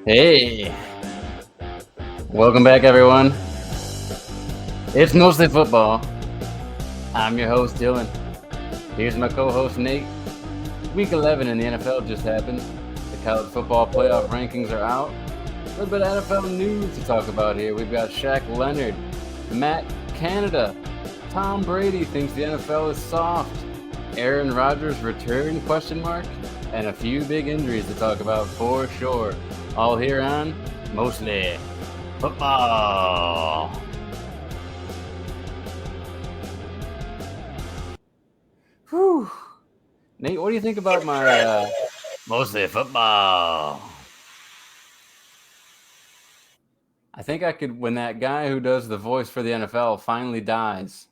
Hey, welcome back, everyone. It's mostly football. I'm your host, Dylan. Here's my co-host, Nate. Week 11 in the NFL just happened. The college football playoff rankings are out. A little bit of NFL news to talk about here. We've got Shaq Leonard, Matt Canada, Tom Brady thinks the NFL is soft, Aaron Rodgers return, and a few big injuries to talk about for sure. All here on Mostly Football. Whew. Nate, what do you think about my Mostly Football? I think I could, when that guy who does the voice for the NFL finally dies,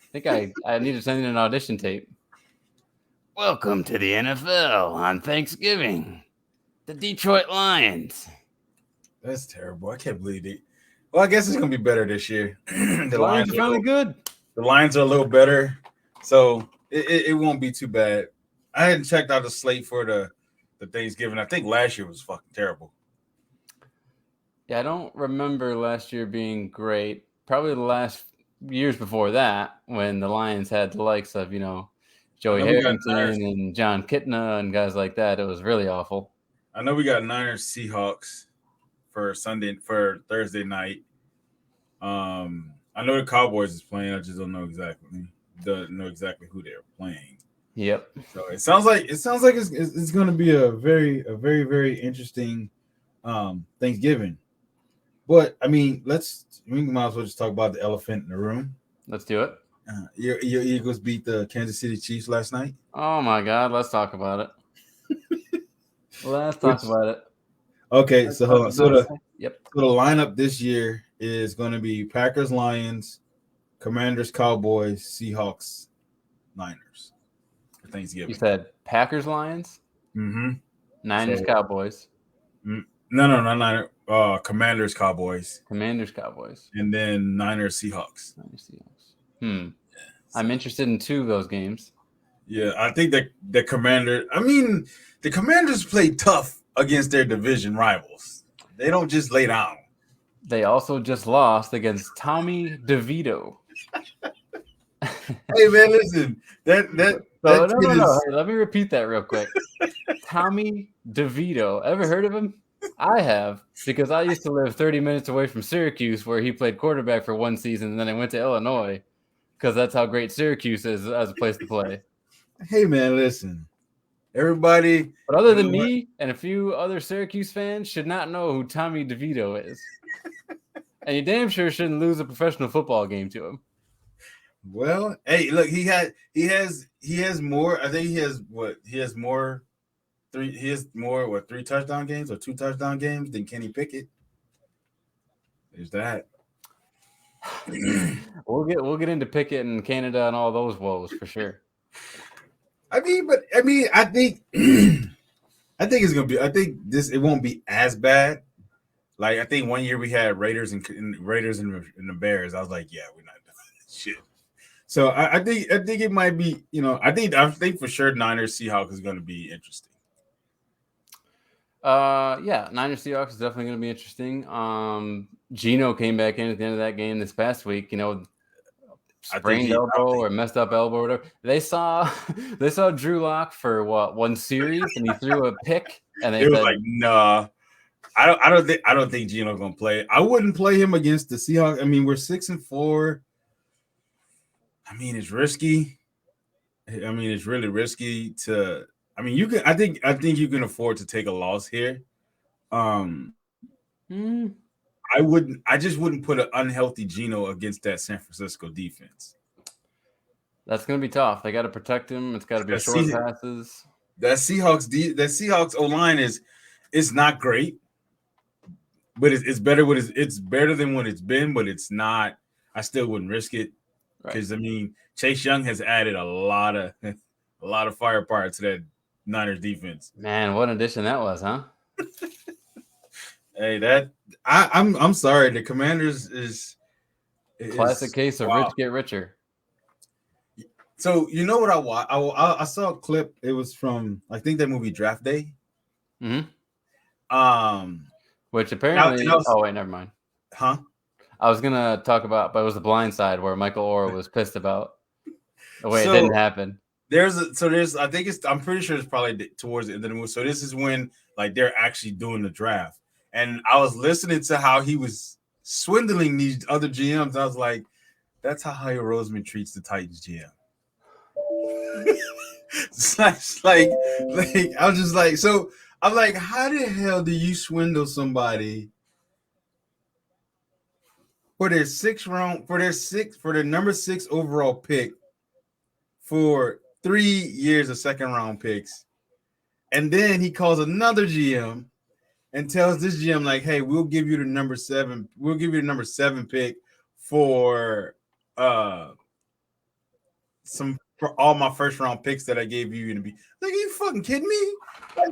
I think I need to send in an audition tape. Welcome to the NFL on Thanksgiving. The Detroit Lions. That's terrible. I can't believe it. Well, I guess it's gonna be better this year. The Lions are finally good. The Lions are a little better, so it won't be too bad. I hadn't checked out the slate for the Thanksgiving. I think last year was fucking terrible. Yeah, I don't remember last year being great. Probably the last years before that, when the Lions had the likes of, Joey Harrington and John Kitna and guys like that. It was really awful. I know we got Niners Seahawks for Thursday night. I know the Cowboys is playing. I just don't know exactly who they're playing. Yep. So it sounds like it's going to be a very very interesting Thanksgiving. But I mean, we might as well just talk about the elephant in the room. Let's do it. Your Eagles beat the Kansas City Chiefs last night. Oh my God, let's talk about it. Let's talk about it. Okay, so the lineup this year is going to be Packers, Lions, Commanders, Cowboys, Seahawks, Niners for Thanksgiving. You said Packers, Lions, Niners, Cowboys. No, Niners. Commanders, Cowboys. Commanders, Cowboys, and then Niners, Seahawks. Yeah. I'm interested in two of those games. Yeah, I think that the Commanders play tough against their division rivals. They don't just lay down. They also just lost against Tommy DeVito. Hey man, listen. No. Hey, let me repeat that real quick. Tommy DeVito. Ever heard of him? I have, because I used to live 30 minutes away from Syracuse, where he played quarterback for one season, and then I went to Illinois, because that's how great Syracuse is as a place to play. Hey man, listen. Everybody, but other than me and a few other Syracuse fans, should not know who Tommy DeVito is. And you damn sure shouldn't lose a professional football game to him. Well, hey, look, he has more. I think he has three touchdown games or 2 touchdown games than Kenny Pickett. There's that. We'll get into Pickett and Canada and all those woes for sure. I think it's gonna be. I think it won't be as bad. Like I think one year we had Raiders and the Bears. I was like, yeah, we're not doing this shit. So I think it might be. I think for sure Niners Seahawks is going to be interesting. Yeah, Niners Seahawks is definitely going to be interesting. Geno came back in at the end of that game this past week. Sprained elbow or messed up elbow or whatever. They saw Drew Lock for one series, and he threw a pick, and they was like, nah. I don't think Geno's gonna play. I wouldn't play him against the Seahawks. I mean, we're 6-4. I mean, it's risky. I mean, it's really risky to. I mean, you can. I think you can afford to take a loss here. I wouldn't. I just wouldn't put an unhealthy Geno against that San Francisco defense. That's going to be tough. They got to protect him. It's got to be short passes. That Seahawks O line is not great, but it's better. It's better than what it's been, but it's not. I still wouldn't risk it because I mean Chase Young has added a lot of firepower to that Niners defense. Man, what an addition that was, huh? Hey, I'm sorry. The Commanders is classic case of rich get richer. So you know what I saw a clip. It was from I think that movie Draft Day. Mm-hmm. Which apparently, oh wait, never mind. Huh? I was gonna talk about, but it was The Blind Side where Michael Orr was pissed about the way it didn't happen. I think I'm pretty sure it's probably towards the end of the movie. So this is when like they're actually doing the draft, and I was listening to how he was swindling these other GMs. I was like, that's how Howie Roseman treats the Titans GM. it's like I was just like, so I'm like, how the hell do you swindle somebody for their number 6 overall pick for 3 years of second round picks, and then he calls another GM and tells this GM like, hey, we'll give you the number 7 pick for for all my first round picks that I gave you to be like, are you fucking kidding me? Like,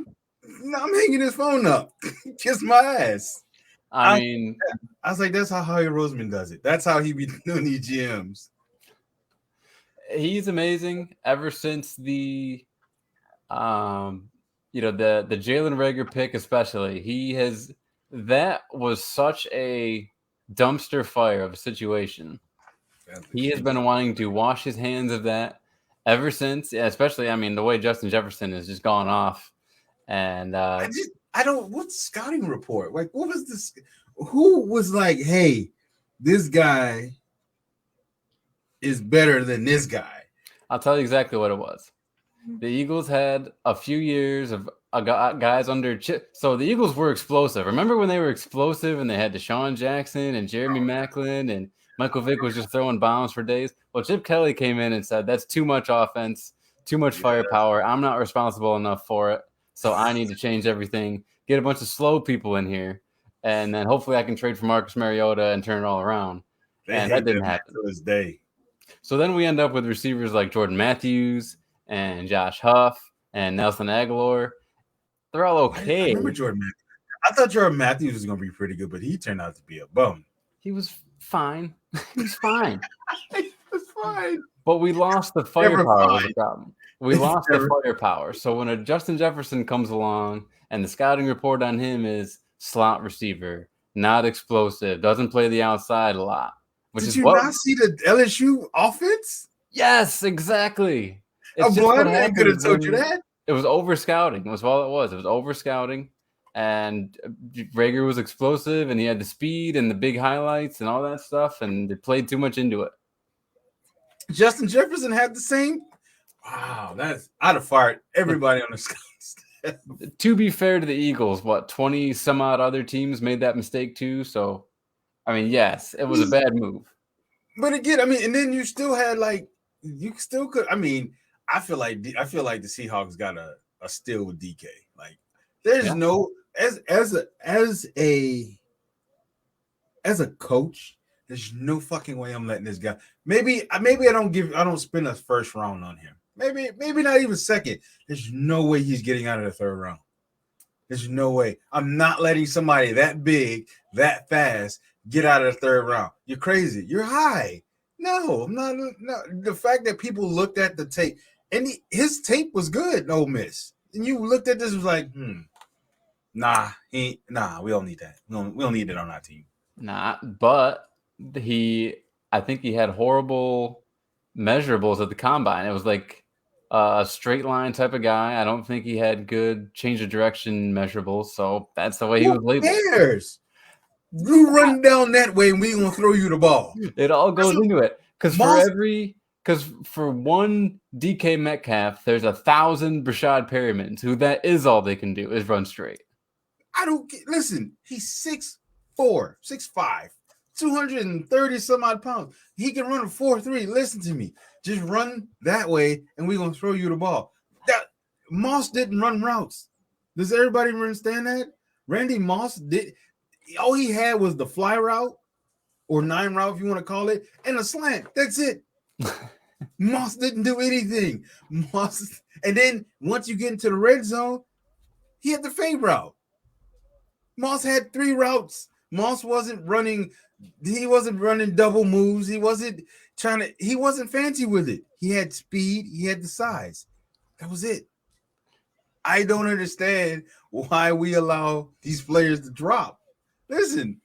I'm hanging his phone up. Kiss my ass. I mean, I was like, that's how Howie Roseman does it. That's how he be doing these GMs. He's amazing ever since the the Jalen Reagor pick, especially. That was such a dumpster fire of a situation. He has been wanting to wash his hands of that ever since, especially, I mean, the way Justin Jefferson has just gone off. And what's scouting report? Like, what was this? Who was like, hey, this guy is better than this guy? I'll tell you exactly what it was. The Eagles had a few years of guys under Chip. So the Eagles were explosive. Remember when they were explosive and they had Deshaun Jackson and Jeremy Maclin and Michael Vick was just throwing bombs for days? Well, Chip Kelly came in and said, that's too much offense, too much firepower. I'm not responsible enough for it. So I need to change everything, get a bunch of slow people in here, and then hopefully I can trade for Marcus Mariota and turn it all around. And that didn't happen. To this day. So then we end up with receivers like Jordan Matthews and Josh Huff and Nelson Aguilar. They're all okay. I remember Jordan Matthews. I thought Jordan Matthews was going to be pretty good, but he turned out to be a bum. He was fine. He was fine. He was fine. But we lost the firepower was the problem. We lost the firepower. So when a Justin Jefferson comes along and the scouting report on him is slot receiver, not explosive, doesn't play the outside a lot. Did you not see the LSU offense? Yes, exactly. A blind man could have told you that. It was over scouting. Was all it was. It was over scouting. And Reagor was explosive, and he had the speed and the big highlights and all that stuff, and they played too much into it. Justin Jefferson had the same. Wow, I'd have fired everybody on the scouting staff. To be fair to the Eagles, 20 some odd other teams made that mistake too. So, I mean, yes, it was a bad move. But again, I mean, and then you still had you still could. I mean, I feel like the Seahawks got a steal with DK. Like, there's no as a coach, there's no fucking way I'm letting this guy. Maybe I don't spend a first round on him. Maybe not even second. There's no way he's getting out of the third round. There's no way. I'm not letting somebody that big, that fast get out of the third round. You're crazy. You're high. No, I'm not. No. The fact that people looked at the tape and his tape was good, Ole Miss, and you looked at this was like, nah, we don't need that. We don't need it on our team. Nah, but I think he had horrible measurables at the combine. It was like a straight line type of guy. I don't think he had good change of direction measurables. So that's the way he was labeled. Who cares? You run down that way and we gonna throw you the ball. It all goes into it. Because for one DK Metcalf, there's 1,000 Brashad Perrimans who that is all they can do is run straight. Listen, he's 6'4", 6'5", 230 some odd pounds. He can run a 4.3. Listen to me. Just run that way and we're gonna throw you the ball. Moss didn't run routes. Does everybody understand that? Randy Moss did. All he had was the fly route or 9 route, if you want to call it, and a slant. That's it. Moss didn't do anything. And then once you get into the red zone, he had the fade route. Moss had 3 routes. Moss wasn't running. He wasn't running double moves. He wasn't fancy with it. He had speed. He had the size. That was it. I don't understand why we allow these players to drop. Listen,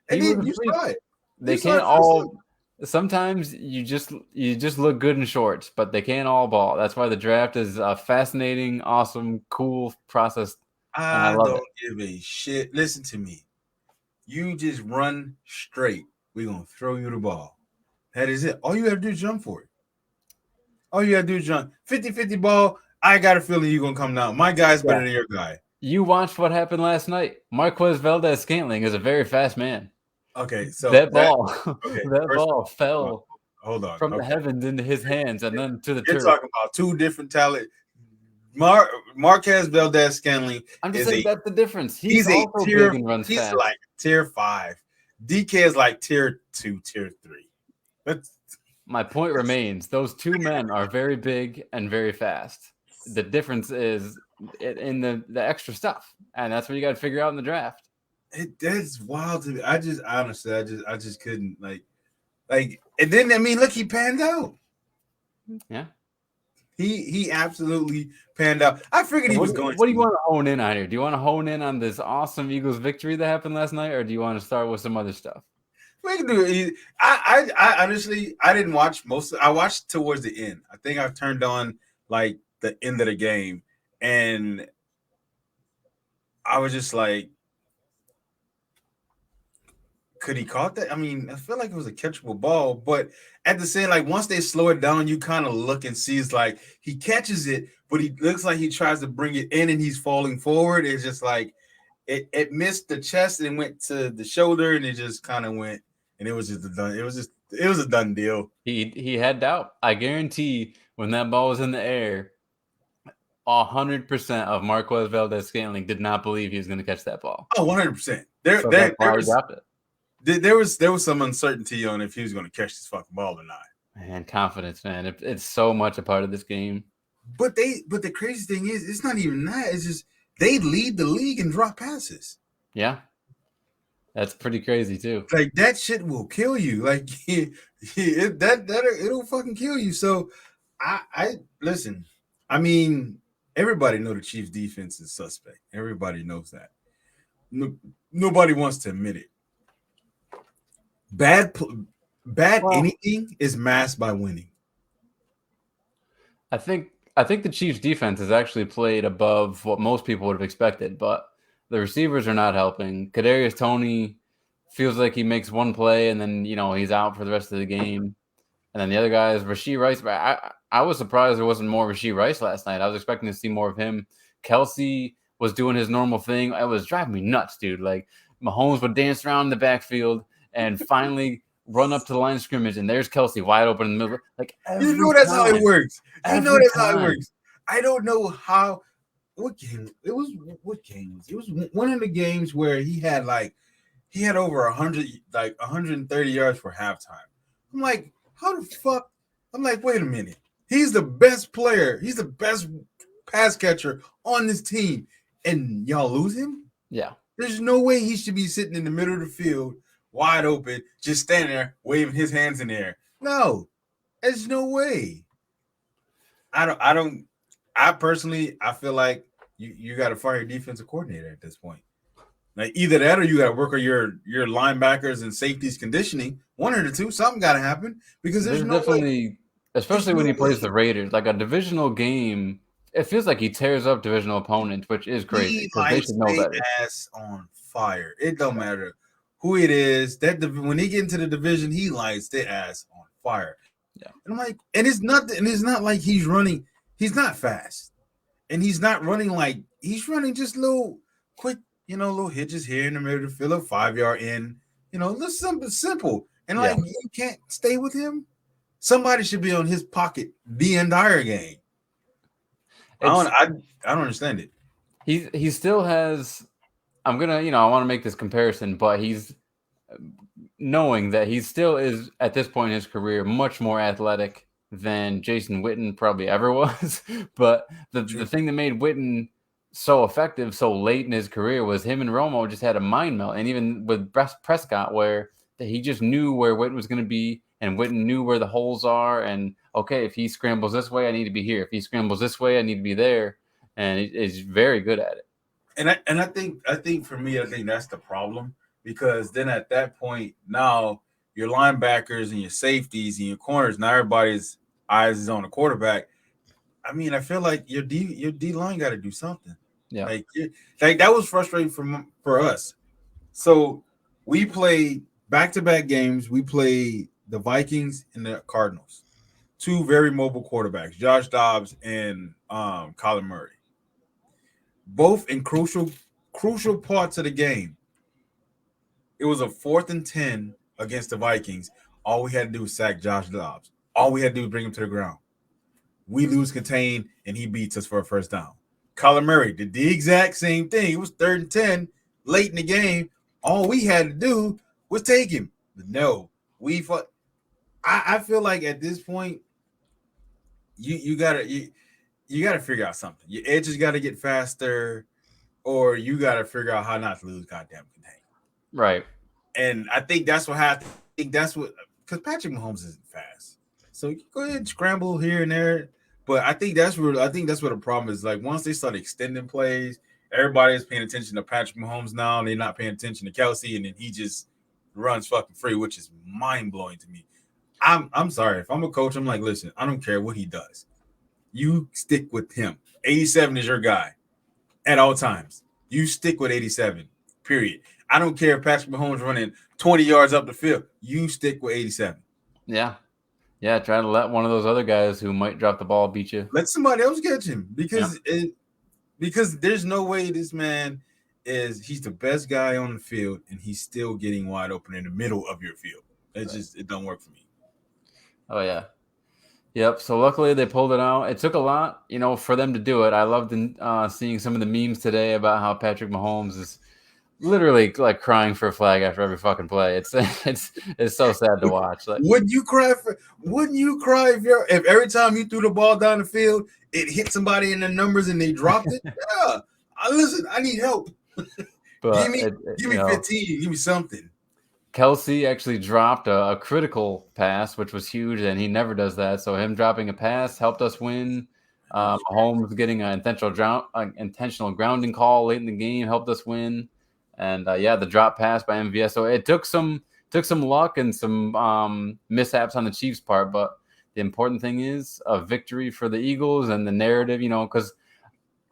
and then you saw it. They can't all. Sometimes you just look good in shorts, but they can't all ball. That's why the draft is a fascinating, awesome, cool process. I don't give a shit. Listen to me. You just run straight. We're gonna throw you the ball. That is it. All you gotta do is jump for it. All you gotta do is jump. 50-50 ball. I got a feeling you're gonna come down. My guy's better than your guy. You watched what happened last night. Marquez Valdes-Scantling is a very fast man. Okay, so that ball fell from the heavens into his hands and then to the turf. You're talking about two different talent. Marquez Valdes-Scantling. I'm just saying that's the difference. He's a tier. He's fast. Like tier 5. DK is like tier 2, tier 3. My point remains: those two men are very big and very fast. The difference is in the extra stuff, and that's what you got to figure out in the draft. That's wild to me. I just couldn't like, and then I mean, look, he panned out. Yeah, he absolutely panned out. I figured he was going. What do you want to hone in on here? Do you want to hone in on this awesome Eagles victory that happened last night, or do you want to start with some other stuff? We can do it. I honestly I didn't watch most. I watched towards the end. I think I turned on like the end of the game, and I was just like, could he caught that? I mean, I feel like it was a catchable ball, but at the same, like once they slow it down, you kind of look and see it's like he catches it, but he looks like he tries to bring it in and he's falling forward. It's just like it missed the chest and went to the shoulder, and it just kind of went, and it was just a done. It was a done deal. He had doubt. I guarantee when that ball was in the air, 100% of Marquez Valdes-Scantling did not believe he was going to catch that ball. Oh, 100%. There was some uncertainty on if he was going to catch this fucking ball or not. Man, confidence, man. It's so much a part of this game. But the crazy thing is, it's not even that. It's just they lead the league in drop passes. Yeah. That's pretty crazy too. Like that shit will kill you. Like it'll fucking kill you. So I listen. I mean, everybody know the Chiefs' defense is suspect. Everybody knows that. Nobody wants to admit it. Bad anything is masked by winning. I think the Chiefs' defense has actually played above what most people would have expected, but the receivers are not helping. Kadarius Toney feels like he makes one play and then he's out for the rest of the game. And then the other guy is Rashee Rice. I was surprised there wasn't more Rashee Rice last night. I was expecting to see more of him. Kelsey was doing his normal thing. It was driving me nuts, dude. Like Mahomes would dance around in the backfield and finally run up to the line of scrimmage, and there's Kelsey wide open in the middle. Like that's how it works. How it works. I don't know how. What game? It was what game? It was one of the games where he had over 130 yards for halftime. I'm like, how the fuck? I'm like, wait a minute. He's the best player. He's the best pass catcher on this team, and y'all lose him? Yeah. There's no way he should be sitting in the middle of the field, wide open, just standing there waving his hands in the air. No, there's no way. I personally feel like you got to fire your defensive coordinator at this point. Like either that or you got to work on your linebackers and safeties conditioning. One or the two, something got to happen because there's no definitely way. Especially when he plays the Raiders, like a divisional game. It feels like he tears up divisional opponents, which is crazy. They should know better. Ass on fire. It don't matter who it is. When they get into the division, he lights their ass on fire. Yeah, and I'm like, and it's not like he's running. He's not fast, and he's not running like he's running just little quick, little hitches here in the middle to fill a 5-yard in. Little simple, and like you can't stay with him. Somebody should be on his pocket the entire game. I don't understand it. He still has. I'm gonna, I want to make this comparison, but he's knowing that he still is at this point in his career much more athletic than Jason Witten probably ever was. But the thing that made Witten so effective so late in his career was him and Romo just had a mind melt, and even with Prescott, where he just knew where Witten was going to be, and Witten knew where the holes are, and okay, if he scrambles this way, I need to be here. If he scrambles this way, I need to be there, and he's very good at it. And I think for me, I think that's the problem. because then at that point, now your linebackers and your safeties and your corners, now everybody's eyes is on the quarterback. I mean, I feel like your D line got to do something. Yeah. Like that was frustrating for us. So we played back-to-back games. We played the Vikings and the Cardinals, two very mobile quarterbacks, Josh Dobbs and Kyler Murray, both in crucial parts of the game. It was a 4th and 10 against the Vikings. All we had to do was sack Josh Dobbs. All we had to do was bring him to the ground. We lose contain, and he beats us for a first down. Kyler Murray did the exact same thing. It was 3rd and 10 late in the game. All we had to do was take him. But no, I feel like at this point, you gotta figure out something. Your edges got to get faster, or you got to figure out how not to lose goddamn contain. Right. And I think that's what happened. I think that's what, because Patrick Mahomes isn't fast, so you go ahead and scramble here and there. But I think that's where the problem is. Like once they start extending plays, everybody's paying attention to Patrick Mahomes now, and they're not paying attention to Kelsey, and then he just runs fucking free, which is mind blowing to me. I'm sorry, if I'm a coach, I'm like, listen, I don't care what he does. You stick with him. 87 is your guy at all times. You stick with 87. Period. I don't care if Patrick Mahomes running 20 yards up the field. You stick with 87. Yeah. Yeah, trying to let one of those other guys who might drop the ball beat you. Let somebody else catch him because there's no way this man he's the best guy on the field and he's still getting wide open in the middle of your field. It don't work for me. Oh yeah. Yep. So luckily they pulled it out. It took a lot, for them to do it. I loved seeing some of the memes today about how Patrick Mahomes is literally like crying for a flag after every fucking play. It's so sad to watch. Like, wouldn't you cry if every time you threw the ball down the field, it hit somebody in the numbers and they dropped it? Yeah. Listen, I need help. But give me 15. Give me something. Kelsey actually dropped a critical pass, which was huge, and he never does that. So him dropping a pass helped us win. Mahomes getting an intentional grounding call late in the game helped us win. And the drop pass by MVS. So it took some luck and some mishaps on the Chiefs' part, but the important thing is a victory for the Eagles and the narrative, because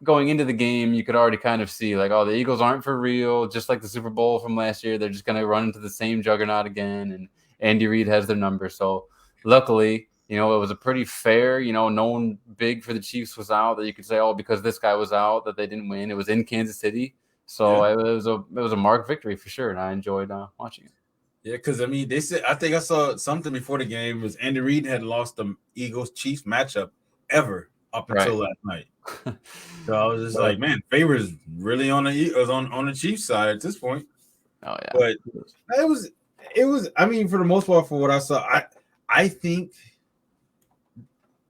going into the game, you could already kind of see like, oh, the Eagles aren't for real, just like the Super Bowl from last year. They're just going to run into the same juggernaut again, and Andy Reid has their number. So luckily, it was a pretty fair, no one big for the Chiefs was out that you could say, oh, because this guy was out that they didn't win. It was in Kansas City. So it was a marked victory for sure, and I enjoyed watching it. Yeah, because they said, I think I saw something before the game was Andy Reid had lost the Eagles-Chiefs matchup ever up until last night. So I was just like, man, favors really on the Chiefs side at this point. Oh yeah, but it was. I mean, for the most part, for what I saw, I think.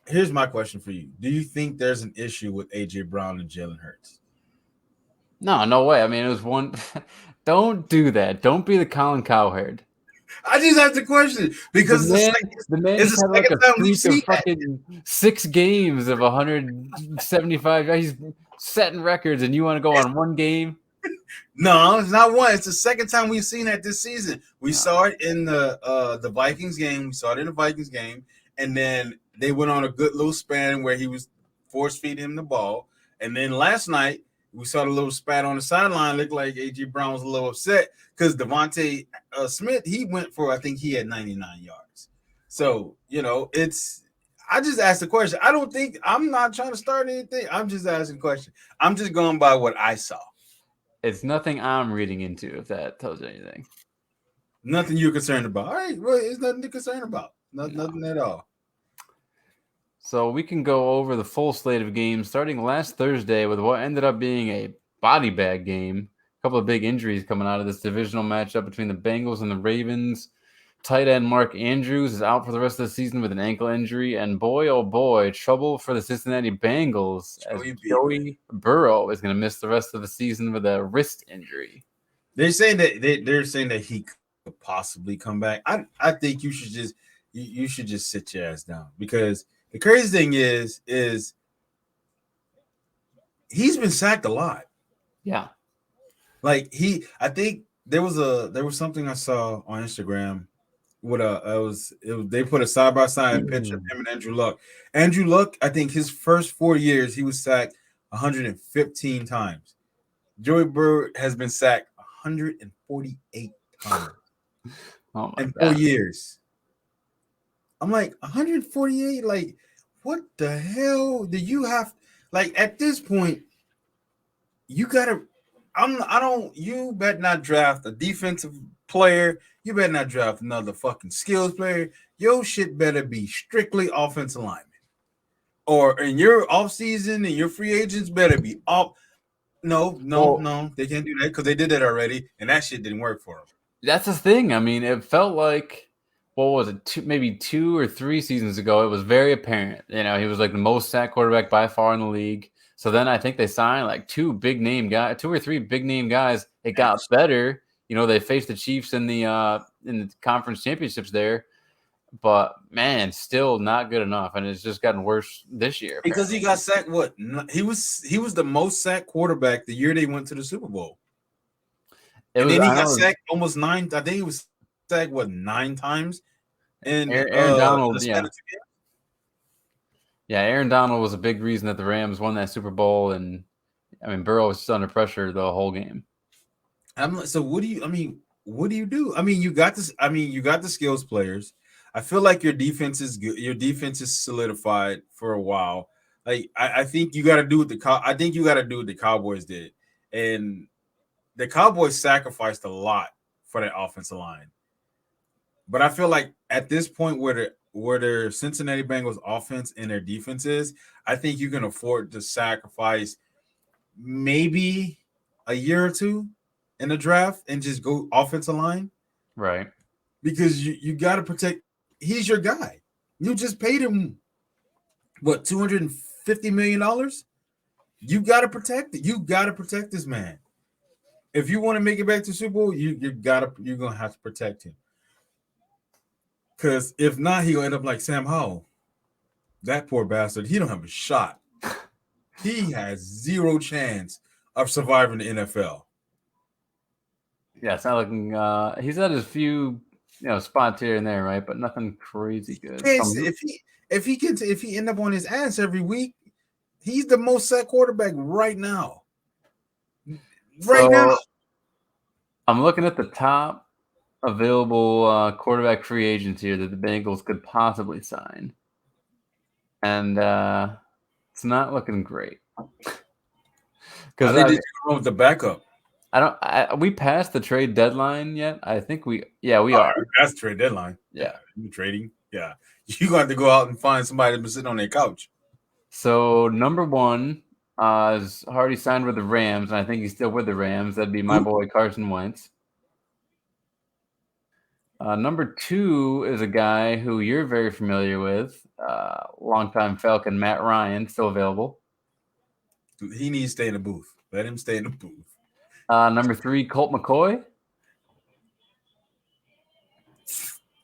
Here's my question for you: do you think there's an issue with AJ Brown and Jalen Hurts? No way. I mean, it was one. Don't do that. Don't be the Colin Cowherd. I just asked the question because the man had like a streak of fucking 6 games of 175. He's setting records, and you want to go on one game? No, it's not one. It's the second time we've seen that this season. We saw it in the Vikings game. We saw it in the Vikings game, and then they went on a good little span where he was force feeding him the ball, and then last night. We saw the little spat on the sideline. Looked like A.J. Brown was a little upset because Devontae Smith, he went for, I think he had 99 yards. So, I just asked the question. I'm not trying to start anything. I'm just asking a question. I'm just going by what I saw. It's nothing I'm reading into, if that tells you anything. Nothing you're concerned about. All right. Well, it's nothing to concern about. Nothing at all. So we can go over the full slate of games starting last Thursday with what ended up being a body bag game. A couple of big injuries coming out of this divisional matchup between the Bengals and the Ravens. Tight end Mark Andrews is out for the rest of the season with an ankle injury. And boy, oh boy, trouble for the Cincinnati Bengals as Joey Burrow is going to miss the rest of the season with a wrist injury. They're saying that he could possibly come back. I think you should just sit your ass down because the crazy thing is he's been sacked a lot. Yeah. Like I think there was something I saw on Instagram. They put a side by side picture of him and Andrew Luck. Andrew Luck, I think his first 4 years he was sacked 115 times. Joey Burrow has been sacked 148 times in 4 years. I'm like 148. Like, what the hell do you have? Like at this point, you gotta. You better not draft a defensive player. You better not draft another fucking skills player. Your shit better be strictly offensive lineman. Or in your offseason and your free agents better be off. No, they can't do that because they did that already, and that shit didn't work for them. That's the thing. I mean, it felt like, what was it, maybe 2 or 3 seasons ago, it was very apparent. You know, he was like the most sacked quarterback by far in the league. So then I think they signed like 2 or 3 big name guys. It got better. You know, they faced the Chiefs in the conference championships there. But man, still not good enough, and it's just gotten worse this year. Apparently. Because he got sacked. What he was the most sacked quarterback the year they went to the Super Bowl. And then he got sacked almost 9. I think he was sacked 9 times. And Aaron Donald, Aaron Donald was a big reason that the Rams won that Super Bowl, and I mean Burrow was just under pressure the whole game. So what do you? I mean, what do you do? I mean, you got this. I mean, you got the skills players. I feel like your defense is good. Your defense is solidified for a while. Like I think you got to do what the Cowboys did, and the Cowboys sacrificed a lot for that offensive line. But I feel like at this point, where their Cincinnati Bengals offense and their defense is, I think you can afford to sacrifice maybe a year or 2 in the draft and just go offensive line, right? Because you got to protect. He's your guy. You just paid him what, $250 million? You got to protect it. You got to protect this man. If you want to make it back to Super Bowl, you're gonna have to protect him. Because if not, he'll end up like Sam Howell. That poor bastard. He don't have a shot. He has 0 chance of surviving the NFL. Yeah, it's not looking. He's had his few, spots here and there, right? But nothing crazy good. If he end up on his ass every week, he's the most sacked quarterback right now. Now, I'm looking at the top available quarterback free agents here that the Bengals could possibly sign, and it's not looking great. Because they did go with the backup. We passed the trade deadline yet? I think we are. We passed the trade deadline. Yeah. You trading? Yeah. You got to go out and find somebody that's sitting on their couch. So number 1 is already signed with the Rams, and I think he's still with the Rams. That'd be my boy Carson Wentz. Number 2 is a guy who you're very familiar with, longtime Falcon Matt Ryan, still available. He needs to stay in the booth. Let him stay in the booth. Number 3, Colt McCoy.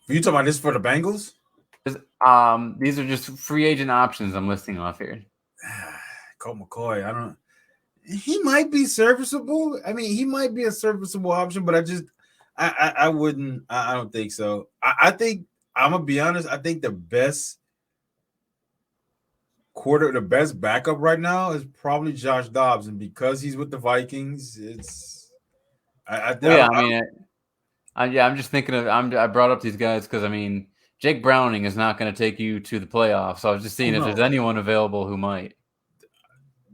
Are you talking about this for the Bengals? These are just free agent options I'm listing off here. Colt McCoy, he might be serviceable. I mean, he might be a serviceable option, but I wouldn't. I don't think so. I think, I'm gonna be honest, I think the best backup right now is probably Josh Dobbs, and because he's with the Vikings, I'm just thinking of. I brought up these guys because Jake Browning is not going to take you to the playoffs. So I was just seeing if there's anyone available who might.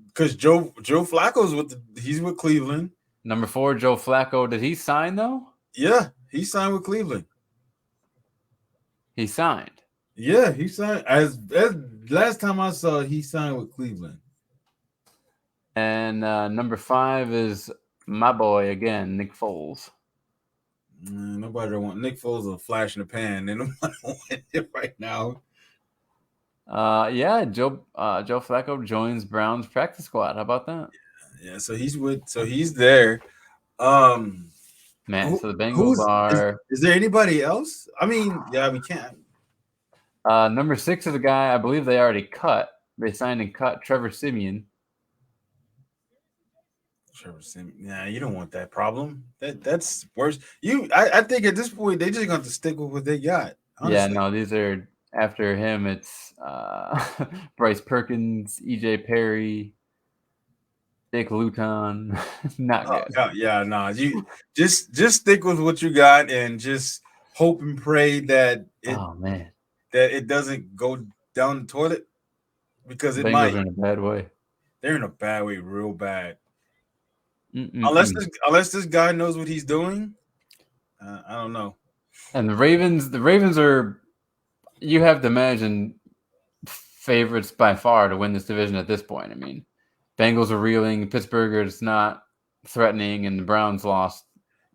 Because Joe Flacco's he's with Cleveland. Number 4, Joe Flacco. Did he sign though? Yeah, he signed with Cleveland. He signed. Yeah, he signed. As last time I saw, he signed with Cleveland. And number 5 is my boy again, Nick Foles. Nobody want Nick Foles a flash in the pan. They don't want it right now. Joe Flacco joins Browns practice squad. How about that? Yeah, so he's there. So the Bengals are. Is there anybody else? I mean, yeah, we can't. Number 6 is a guy I believe they already cut. They signed and cut Trevor Siemian. Trevor Siemian. Yeah, you don't want that problem. That's worse. I think at this point they just got to stick with what they got. Yeah, Honestly. no, these are after him. It's Bryce Perkins, EJ Perry, Dick Luton. Not Oh, good. yeah, nah. You just stick with what you got and just hope and pray that Oh man, it doesn't go down the toilet because the it Bengals might. are in a bad way. They're in a bad way, real bad. Mm-mm-mm. Unless this guy knows what he's doing, I don't know. And the Ravens are. You have to imagine favorites by far to win this division at this point. I mean, Bengals are reeling, Pittsburgh is not threatening, and the Browns lost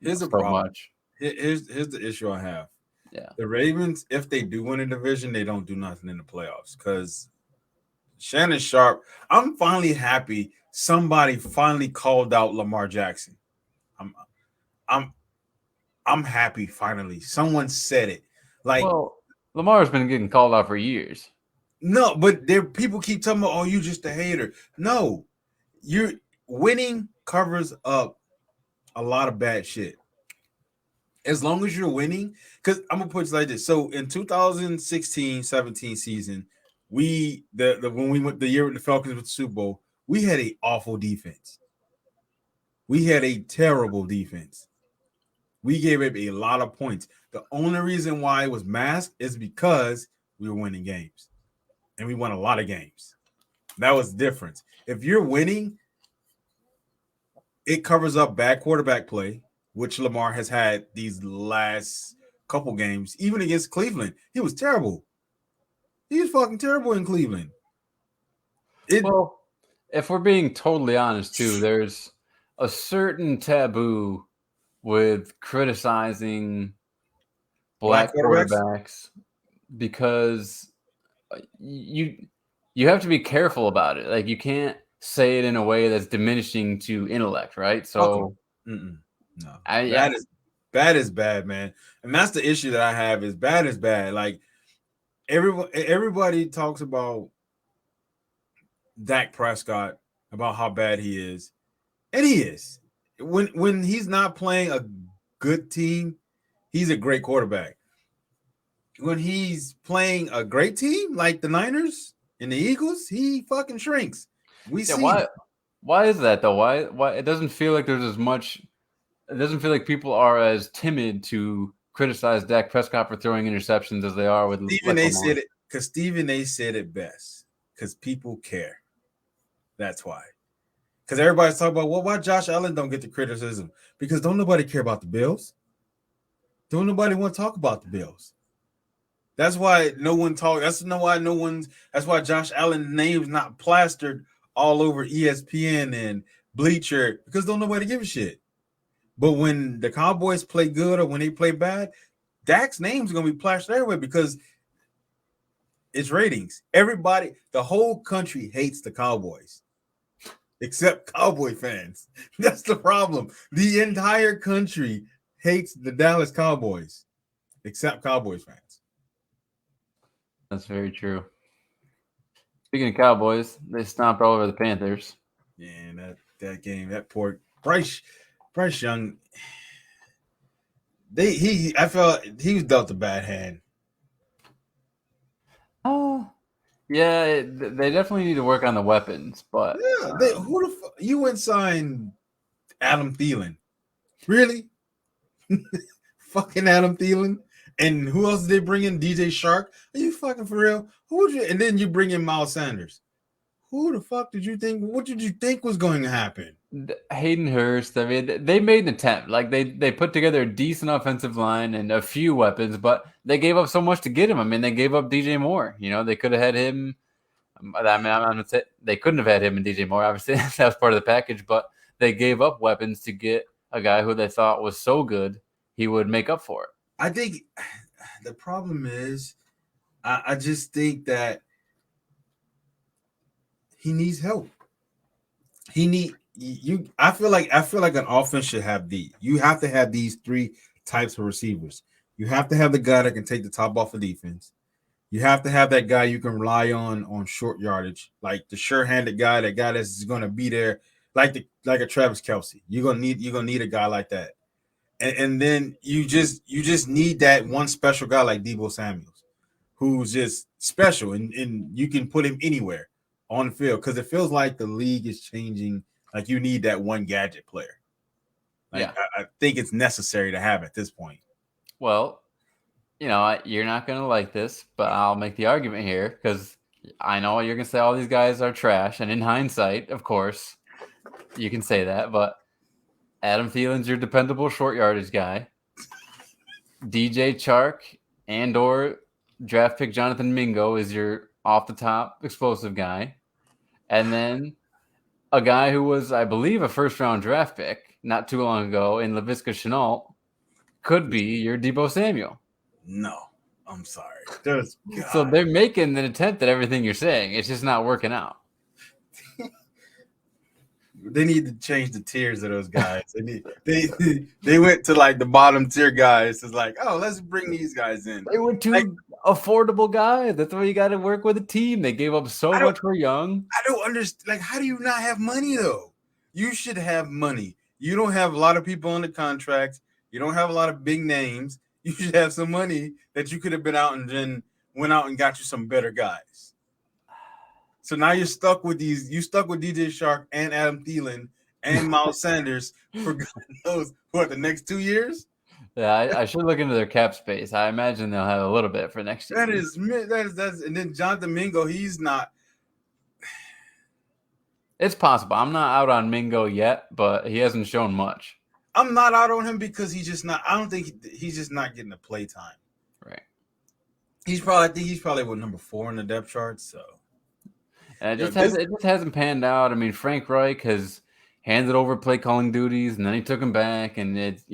Here's the so problem. much. Here's the issue I have. Yeah. The Ravens, if they do win a division, they don't do nothing in the playoffs because Shannon Sharp. I'm finally happy somebody finally called out Lamar Jackson. I'm I'm I'm happy finally. Someone said it. Like, Well, Lamar's been getting called out for years. no, but there people keep telling me, oh, you just a hater. No, you're winning covers up a lot of bad shit. As long as you're winning, because I'm gonna put it like this. So in 2016-17 season, the when we went the year with the Falcons with the Super Bowl, we had a awful defense. We had a terrible defense. We gave up a lot of points. The only reason why it was masked is because we were winning games. And we won a lot of games. That was the difference. If you're winning, it covers up bad quarterback play, which Lamar has had these last couple games, even against Cleveland. He was terrible. He was fucking terrible in Cleveland. Well, if we're being totally honest, too, there's a certain taboo with criticizing black quarterbacks because you have to be careful about it. Like, you can't say it in a way that's diminishing to intellect, right? So, no, bad is bad, man, and that's the issue that I have. Is bad. Like everybody talks about Dak Prescott, about how bad he is, and he is. When he's not playing a good team, he's a great quarterback. When he's playing a great team like the Niners and the Eagles, he fucking shrinks. We see why is that though? Why it doesn't feel like there's as much. It doesn't feel like people are as timid to criticize Dak Prescott for throwing interceptions as they are with Stephen A. said it because Stephen A. said it best because people care. That's why. Because everybody's talking about, well, why Josh Allen don't get the criticism? Because don't nobody care about the Bills. Don't nobody want to talk about the Bills. That's why no one talk. That's why Josh Allen's name's not plastered all over ESPN and Bleacher because don't nobody give a shit. But when the Cowboys play good or when they play bad, Dak's name's gonna be plastered everywhere because it's ratings. Everybody, the whole country hates the Cowboys, except Cowboy fans. That's the problem. The entire country hates the Dallas Cowboys, except Cowboys fans. That's very true. Speaking of Cowboys, they stomped all over the Panthers. Yeah, and that game, that poor Bryce Young. I felt he was dealt a bad hand. Oh, yeah, they definitely need to work on the weapons, but yeah, who the fuck you went sign Adam Thielen? Really? Fucking Adam Thielen? And who else did they bring in? DJ Shark? Are you fucking for real? Who would you? And then you bring in Miles Sanders. Who the fuck did you think? What did you think was going to happen? Hayden Hurst. I mean, they made an attempt. Like they put together a decent offensive line and a few weapons, but they gave up so much to get him. I mean, they gave up DJ Moore. You know, they could have had him. I mean, I'm gonna say they couldn't have had him and DJ Moore. Obviously, that was part of the package, but they gave up weapons to get a guy who they thought was so good he would make up for it. I think the problem is, I just think that he needs help. I feel like an offense should have you have to have these three types of receivers. You have to have the guy that can take the top off of defense. You have to have that guy you can rely on short yardage, like the sure-handed guy, that guy that's going to be there like a Travis Kelce. You're gonna need a guy like that, and then you just need that one special guy like Deebo Samuels, who's just special, and you can put him anywhere on the field because it feels like the league is changing. Like you need that one gadget player. Like, yeah, I think it's necessary to have at this point. Well, you're not going to like this, but I'll make the argument here because I know you're going to say all these guys are trash. And in hindsight, of course, you can say that. But Adam Thielen's your dependable short yardage guy. DJ Chark and or draft pick Jonathan Mingo is your off-the-top explosive guy. And then a guy who was, I believe, a first-round draft pick not too long ago in Laviska Shenault could be your Deebo Samuel. No, I'm sorry. So they're making an attempt at everything you're saying. It's just not working out. They need to change the tiers of those guys. They went to like the bottom tier guys. It's like, oh, let's bring these guys in. They were too affordable guys. That's why you got to work with a team. They gave up so much for Young. I don't understand. Like, how do you not have money though? You should have money. You don't have a lot of people on the contracts. You don't have a lot of big names. You should have some money that you could have been out and then went out and got you some better guys. So now you're stuck with these. You stuck with DJ Chark and Adam Thielen and Miles Sanders for God knows what, the next 2 years. Yeah, I should look into their cap space. I imagine they'll have a little bit for next year. That's and then Jonathan Mingo, he's not. It's possible. I'm not out on Mingo yet, but he hasn't shown much. I'm not out on him because he's just not. I don't think he's just not getting the play time. Right. He's probably what, number 4 in the depth chart. So. And it just hasn't panned out. I mean, Frank Reich has handed over play calling duties, and then he took him back. And it's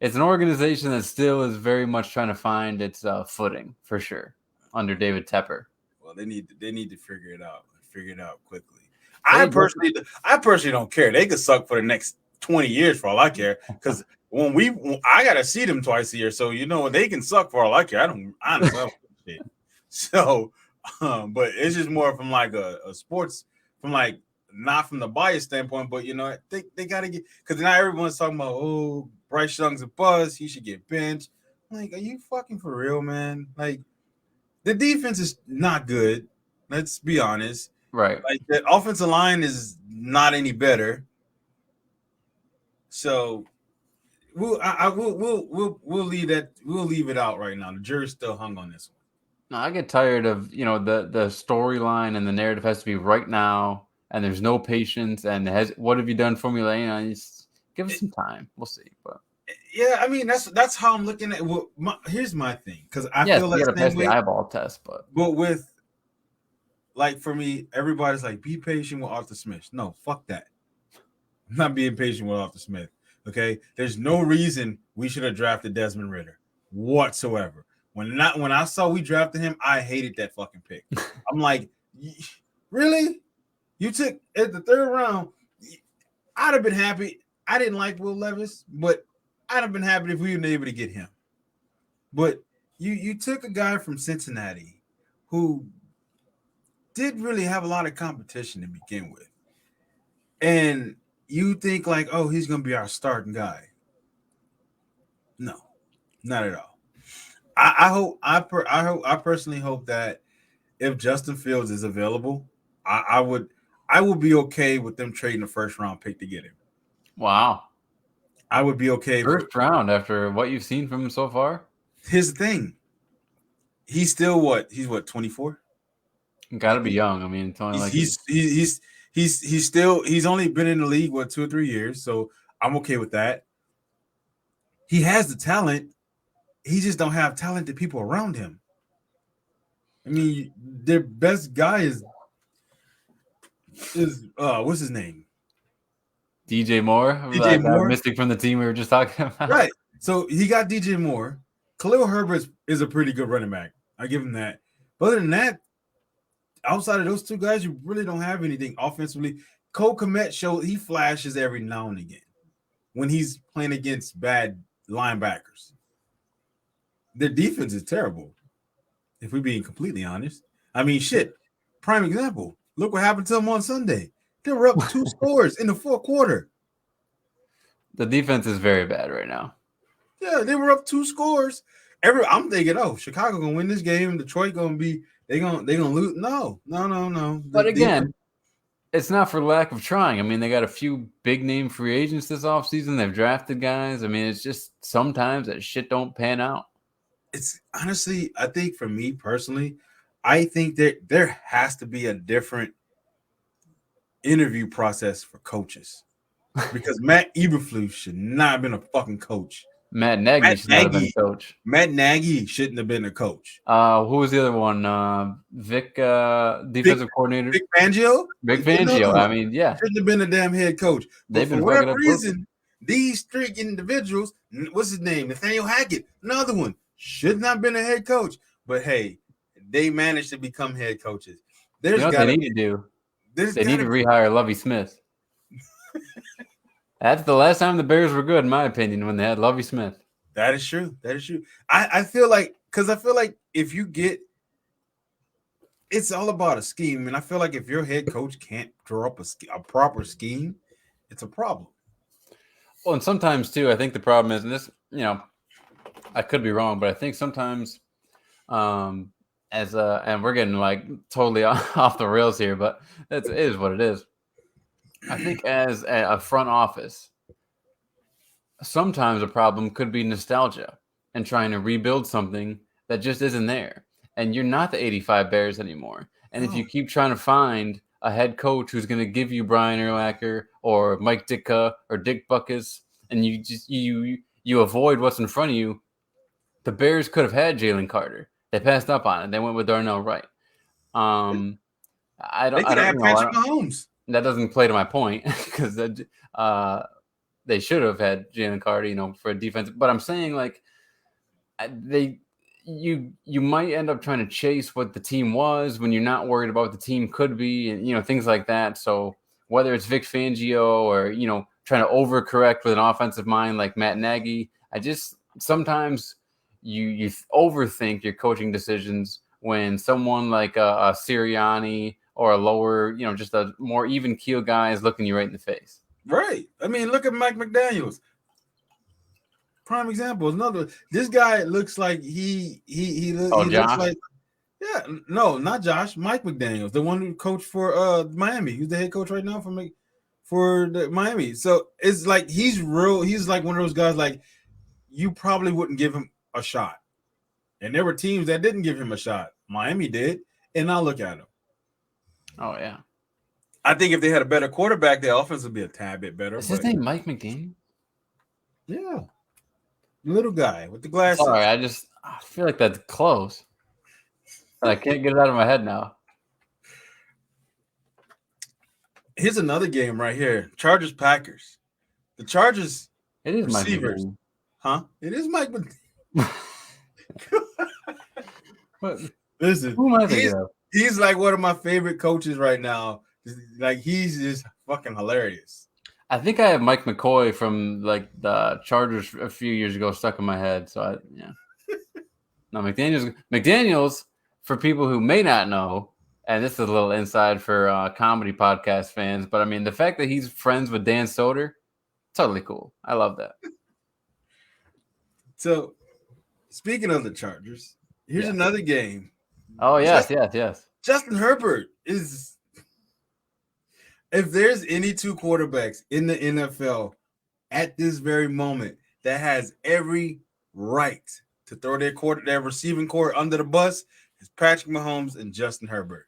it's an organization that still is very much trying to find its footing for sure under David Tepper. Well, they need to figure it out quickly. I personally don't care. They could suck for the next 20 years for all I care. Because I gotta see them twice a year, so they can suck for all I care. I don't shit. So. But it's just more from like a sports, from like not from the bias standpoint, but they gotta get, because now everyone's talking about, oh, Bryce Young's a buzz, he should get benched. I'm like, are you fucking for real, man? Like, the defense is not good. Let's be honest. Right. Like, the offensive line is not any better. So we'll leave that. We'll leave it out right now. The jury's still hung on this one. No, I get tired of, the storyline and the narrative has to be right now, and there's no patience. And what have you done for me, Lane? Just give us some time. We'll see. But yeah, I mean that's how I'm looking at. Well, here's my thing, because I feel like you gotta pass the eyeball test, but with, like, for me, everybody's like, be patient with Arthur Smith. No, fuck that. I'm not being patient with Arthur Smith. Okay, there's no reason we should have drafted Desmond Ridder whatsoever. When I saw we drafted him, I hated that fucking pick. I'm like, really? You took at the 3rd round? I'd have been happy. I didn't like Will Levis, but I'd have been happy if we were able to get him. But you took a guy from Cincinnati who didn't really have a lot of competition to begin with, and you think like, oh, he's gonna be our starting guy. No, not at all. I personally hope that if Justin Fields is available, I would be okay with them trading a 1st round pick to get him. Wow. I would be okay. 1st round after what you've seen from him so far? Here's the thing. He's still what? He's what, 24? Gotta be young. I mean, it's only like he's only been in the league, what, 2 or 3 years, so I'm okay with that. He has the talent. He just don't have talented people around him. I mean, their best guy is what's his name? DJ Moore. DJ Moore, Mystic from the team we were just talking about. Right. So he got DJ Moore. Khalil Herbert is a pretty good running back. I give him that. But other than that, outside of those 2 guys, you really don't have anything offensively. Cole Kmet showed he flashes every now and again when he's playing against bad linebackers. Their defense is terrible, if we're being completely honest. I mean, shit. Prime example. Look what happened to them on Sunday. They were up 2 scores in the fourth quarter. The defense is very bad right now. Yeah, they were up 2 scores. I'm thinking, oh, Chicago gonna win this game. Detroit gonna be they gonna lose. No. But again, it's not for lack of trying. I mean, they got a few big name free agents this offseason. They've drafted guys. I mean, it's just sometimes that shit don't pan out. It's honestly, I think for me personally, I think that there has to be a different interview process for coaches because Matt Eberflus should not have been a fucking coach. Matt Nagy should not have been a coach. Matt Nagy shouldn't have been a coach. Who was the other one? Vic, defensive coordinator. Vic Fangio? Vic Fangio. No, I mean, yeah. Shouldn't have been a damn head coach. But for whatever reason, these 3 individuals, what's his name? Nathaniel Hackett, another one, should not have been a head coach. But hey, they managed to become head coaches. There's what they need to do? They need to rehire Lovie Smith. That's the last time the Bears were good, in my opinion, when they had Lovie Smith. That is true. I feel like if you get, it's all about a scheme, and I feel like if your head coach can't draw up a proper scheme, it's a problem. Well, and sometimes too, I think the problem is, and this, I could be wrong, but I think sometimes, and we're getting like totally off the rails here, but it is what it is. I think as a front office, sometimes a problem could be nostalgia and trying to rebuild something that just isn't there. And you're not the 85 Bears anymore. And if you keep trying to find a head coach who's going to give you Brian Urlacher or Mike Ditka or Dick Butkus, and you just you avoid what's in front of you, the Bears could have had Jalen Carter. They passed up on it. They went with Darnell Wright. I don't have Patrick Mahomes. That doesn't play to my point because they should have had Jalen Carter, for a defense. But I'm saying like you might end up trying to chase what the team was when you're not worried about what the team could be, and things like that. So whether it's Vic Fangio or trying to overcorrect with an offensive mind like Matt Nagy, I just sometimes you overthink your coaching decisions when someone like a Sirianni or a lower, just a more even keel guy is looking you right in the face. Right. I mean, look at Mike McDaniels. Prime example. Another. This guy looks like he looks like. Yeah. No, not Josh. Mike McDaniels, the one who coached for Miami. He's the head coach right now for the Miami. So it's like he's real. He's like one of those guys. Like you probably wouldn't give him a shot, and there were teams that didn't give him a shot. Miami did, and now look at him. Oh, yeah. I think if they had a better quarterback, their offense would be a tad bit better. Is his name Mike McDaniel? Yeah. Little guy with the glasses. Sorry, I feel like that's close. But I can't get it out of my head now. Here's another game right here. Chargers-Packers. The Chargers it is receivers. Mike McDaniel. Huh? It is Mike McDaniel. What? Listen. Who am I thinking of? He's like one of my favorite coaches right now. Like he's just fucking hilarious. I think I have Mike McCoy from like the Chargers a few years ago stuck in my head. So No, McDaniels, for people who may not know, and this is a little inside for comedy podcast fans, but I mean the fact that he's friends with Dan Soder, totally cool. I love that. So, speaking of the Chargers, here's another game. Oh, yes. Justin Herbert is – if there's any 2 quarterbacks in the NFL at this very moment that has every right to throw their receiving core under the bus, it's Patrick Mahomes and Justin Herbert.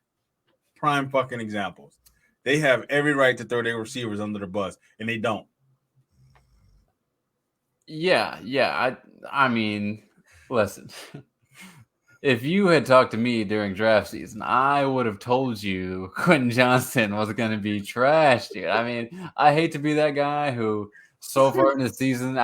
Prime fucking examples. They have every right to throw their receivers under the bus, and they don't. Yeah. I mean, listen – if you had talked to me during draft season, I would have told you Quentin Johnston was going to be trash, dude. I mean, I hate to be that guy who so far in the season,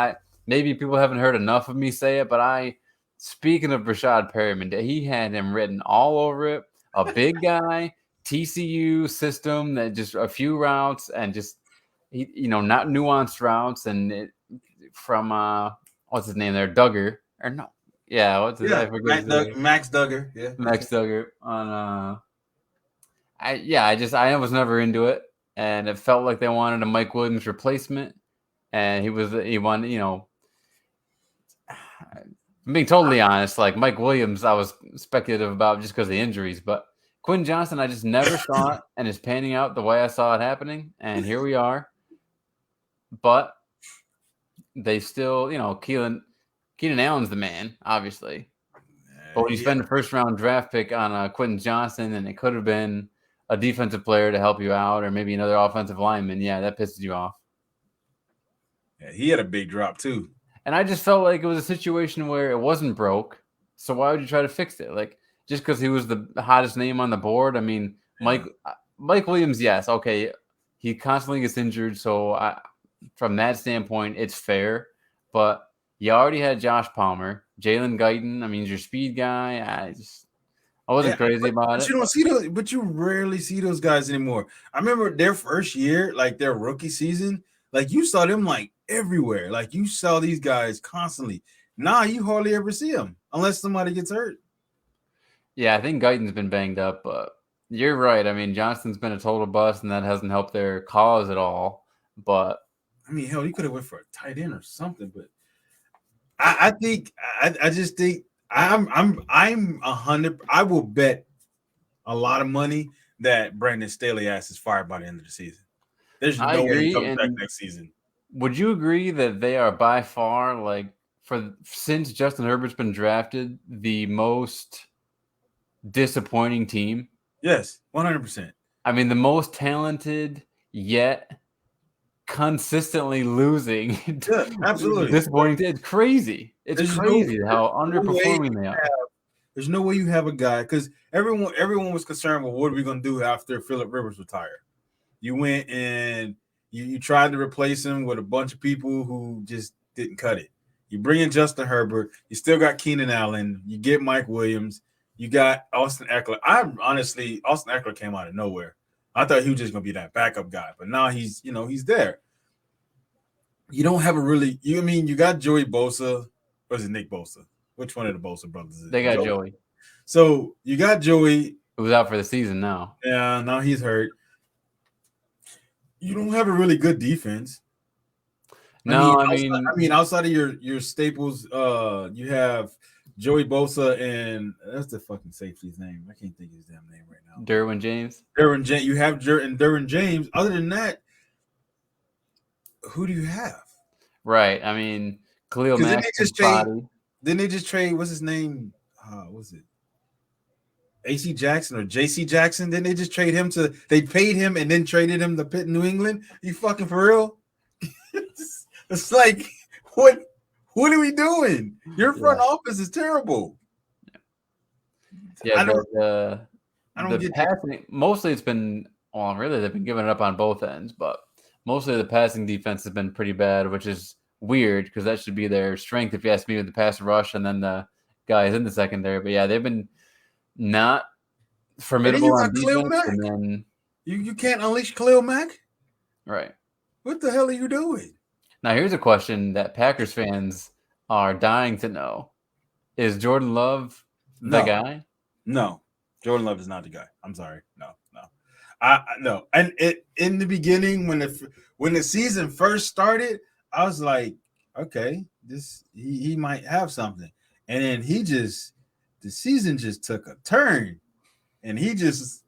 maybe people haven't heard enough of me say it, but speaking of Rashad Perriman, he had him written all over it. A big guy, TCU system that just a few routes and just, not nuanced routes. And from, what's his name there? Duggar, or no. Yeah, what's his name? Max Duggar. Yeah. Max Duggar on I was never into it. and it felt like they wanted a Mike Williams replacement, and he wanted, being totally honest, like Mike Williams, I was speculative about just because of the injuries, but Quentin Johnston, I just never saw it, and it's panning out the way I saw it happening, and here we are. But they still, Keenan Allen's the man, obviously. But when you spend a first-round draft pick on Quentin Johnston, and it could have been a defensive player to help you out, or maybe another offensive lineman, yeah, that pisses you off. Yeah, he had a big drop too. And I just felt like it was a situation where it wasn't broke. So why would you try to fix it? Like, just because he was the hottest name on the board? I mean, Mike Williams, yes, okay. He constantly gets injured. So from that standpoint, it's fair. But you already had Josh Palmer, Jalen Guyton. I mean, he's your speed guy. I wasn't crazy about it. You don't see those, but you rarely see those guys anymore. I remember their first year, like their rookie season, like you saw them like everywhere. Like you saw these guys constantly. Now you hardly ever see them unless somebody gets hurt. Yeah, I think Guyton's been banged up, but you're right. I mean, Johnston's been a total bust, and that hasn't helped their cause at all. But I mean, hell, you could have went for a tight end or something. But I just think I'm 100. I will bet a lot of money that Brandon Staley ass is fired by the end of the season. There's no way he comes back next season. Would you agree that they are by far, like, since Justin Herbert's been drafted, the most disappointing team? Yes, 100%. I mean, the most talented, yet consistently losing. Yeah, absolutely. Disappointing. It's crazy. It's crazy how underperforming they are. There's no way you have a guy, because everyone was concerned with what are we going to do after Phillip Rivers retired. You went and you tried to replace him with a bunch of people who just didn't cut it. You bring in Justin Herbert. You still got Keenan Allen. You get Mike Williams. You got Austin Eckler. Austin Eckler came out of nowhere. I thought he was just going to be that backup guy, but now he's there. You don't have you got Joey Bosa, or is it Nick Bosa? Which one of the Bosa brothers is it? They got Joey. So you got Joey, who's out for the season now. Yeah, now he's hurt. You don't have a really good defense. No, outside of your staples, you have Joey Bosa and that's the fucking safety's name. I can't think of his damn name right now. Derwin James. You have Derwin James. Other than that, who do you have? Right. I mean, Khalil Mack. Didn't they just trade? What's his name? Was it AC Jackson or JC Jackson? Didn't they just trade him they paid him and then traded him to Pitt, New England? You fucking for real? It's like, what are we doing? Your front office is terrible. Yeah, I don't get passing. Mostly it's been, really they've been giving it up on both ends, but mostly the passing defense has been pretty bad, which is weird because that should be their strength if you ask me, with the pass rush and then the guys in the secondary. But yeah, they've been not formidable on defense. And then you can't unleash Khalil Mack? Right. What the hell are you doing? Now, here's a question that Packers fans are dying to know. Is Jordan Love the guy? No. Jordan Love is not the guy. I'm sorry. No. No. And in the beginning, when the season first started, I was like, okay, he might have something. And then the season just took a turn. And he just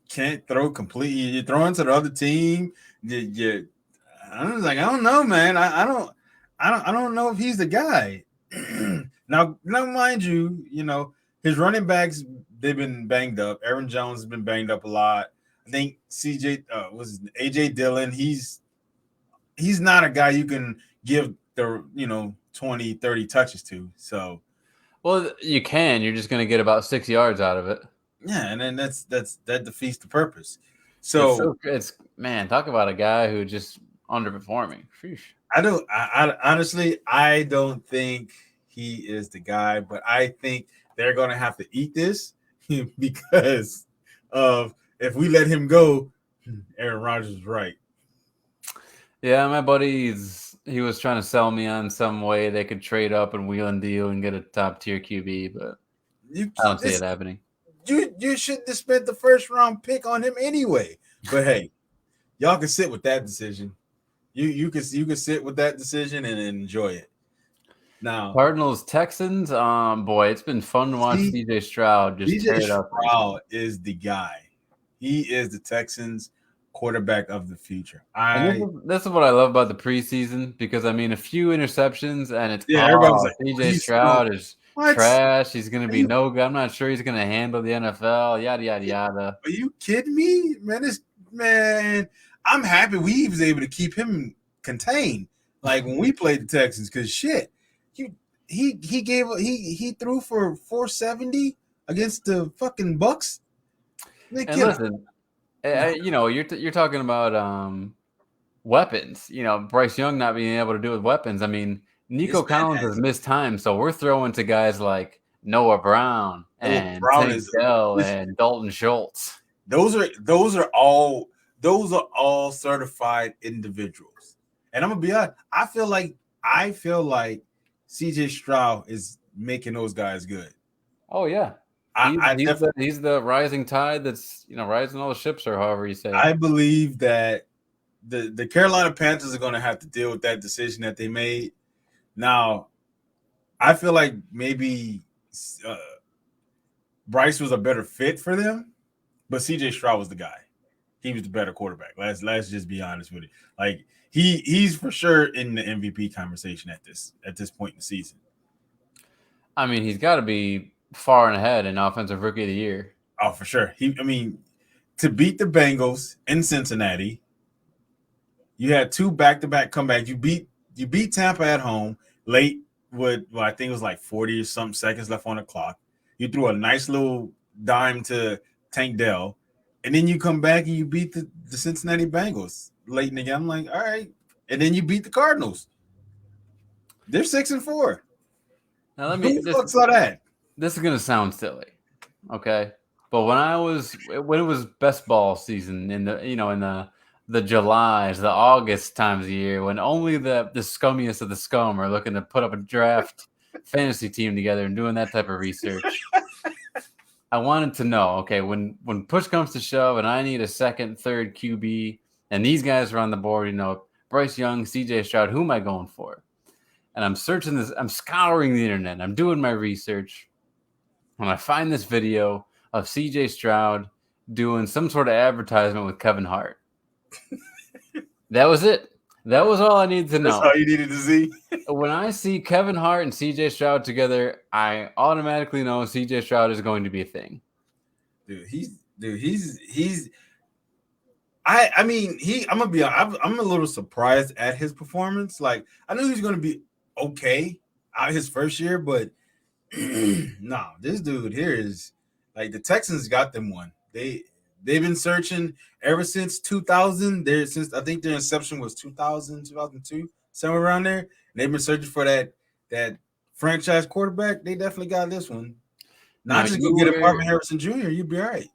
can't throw completely. You're throwing to the other team. I was like, I don't know, man. I don't know if he's the guy. Now, mind you, his running backs, they've been banged up. Aaron Jones has been banged up a lot. I think AJ Dillon. He's not a guy you can give the 20, 30 touches to. So, well, you can. You're just going to get about 6 yards out of it. Yeah, and then that defeats the purpose. So it's man, talk about a guy who just underperforming. Sheesh. I honestly, I don't think he is the guy, but I think they're going to have to eat this because of if we let him go, Aaron Rodgers is right. Yeah, my buddy, he was trying to sell me on some way they could trade up and wheel and deal and get a top tier QB, but I don't see it happening. You should have spent the first round pick on him anyway. But hey, y'all can sit with that decision. You can sit with that decision and enjoy it. Now, Cardinals Texans. Boy, it's been fun to watch CJ Stroud just tear it up. Stroud is the guy. He is the Texans quarterback of the future. This is what I love about the preseason, because I mean, a few interceptions and it's everybody's like, CJ Stroud is trash. He's going to be no good. I'm not sure he's going to handle the NFL. Yada yada yada. Are you kidding me, man? I'm happy we was able to keep him contained, like when we played the Texans. Because shit, he threw for 470 against the fucking Bucks. And listen, you're talking about weapons. Bryce Young not being able to do with weapons. I mean, Nico Collins has missed time, so we're throwing to guys like Noah Brown and Tank Dell and Dalton Schultz. Those are all certified individuals. And I'm gonna be honest, I feel like CJ Stroud is making those guys good. Oh yeah. He's the rising tide that's rising all the ships, or however you say it. I believe that the Carolina Panthers are going to have to deal with that decision that they made. Now, I feel like maybe Bryce was a better fit for them, but CJ Stroud was the guy. He was the better quarterback. Let's just be honest with it. Like he's for sure in the MVP conversation at this point in the season. I mean, he's got to be far and ahead in offensive rookie of the year. Oh, for sure. To beat the Bengals in Cincinnati, you had 2 back-to-back comebacks. You beat Tampa at home late with, I think it was like 40 or something seconds left on the clock. You threw a nice little dime to Tank Dell, and then you come back and you beat the Cincinnati Bengals late in the game. I'm like, all right. And then you beat the Cardinals. They're 6-4. Now let me. Who the fuck saw that? This is gonna sound silly, okay? But when it was best ball season in the Julys, the August times of year, when only the scummiest of the scum are looking to put up a draft fantasy team together and doing that type of research, I wanted to know, okay, when push comes to shove and I need a second, third QB, and these guys are on the board, Bryce Young, CJ Stroud, who am I going for? And I'm searching this, I'm scouring the internet, I'm doing my research. When I find this video of CJ Stroud doing some sort of advertisement with Kevin Hart. That was it. That was all I needed to know. That's all you needed to see. When I see Kevin Hart and CJ Stroud together, I automatically know CJ Stroud is going to be a thing. I'm gonna be honest, I'm a little surprised at his performance. Like, I knew he was gonna be okay out his first year, but no, this dude here is like, the Texans got them one. They've been searching ever since 2000. I think their inception was 2000, 2002, somewhere around there. And they've been searching for that franchise quarterback. They definitely got this one. Not just go get a Marvin Harrison Jr. You'd be all right.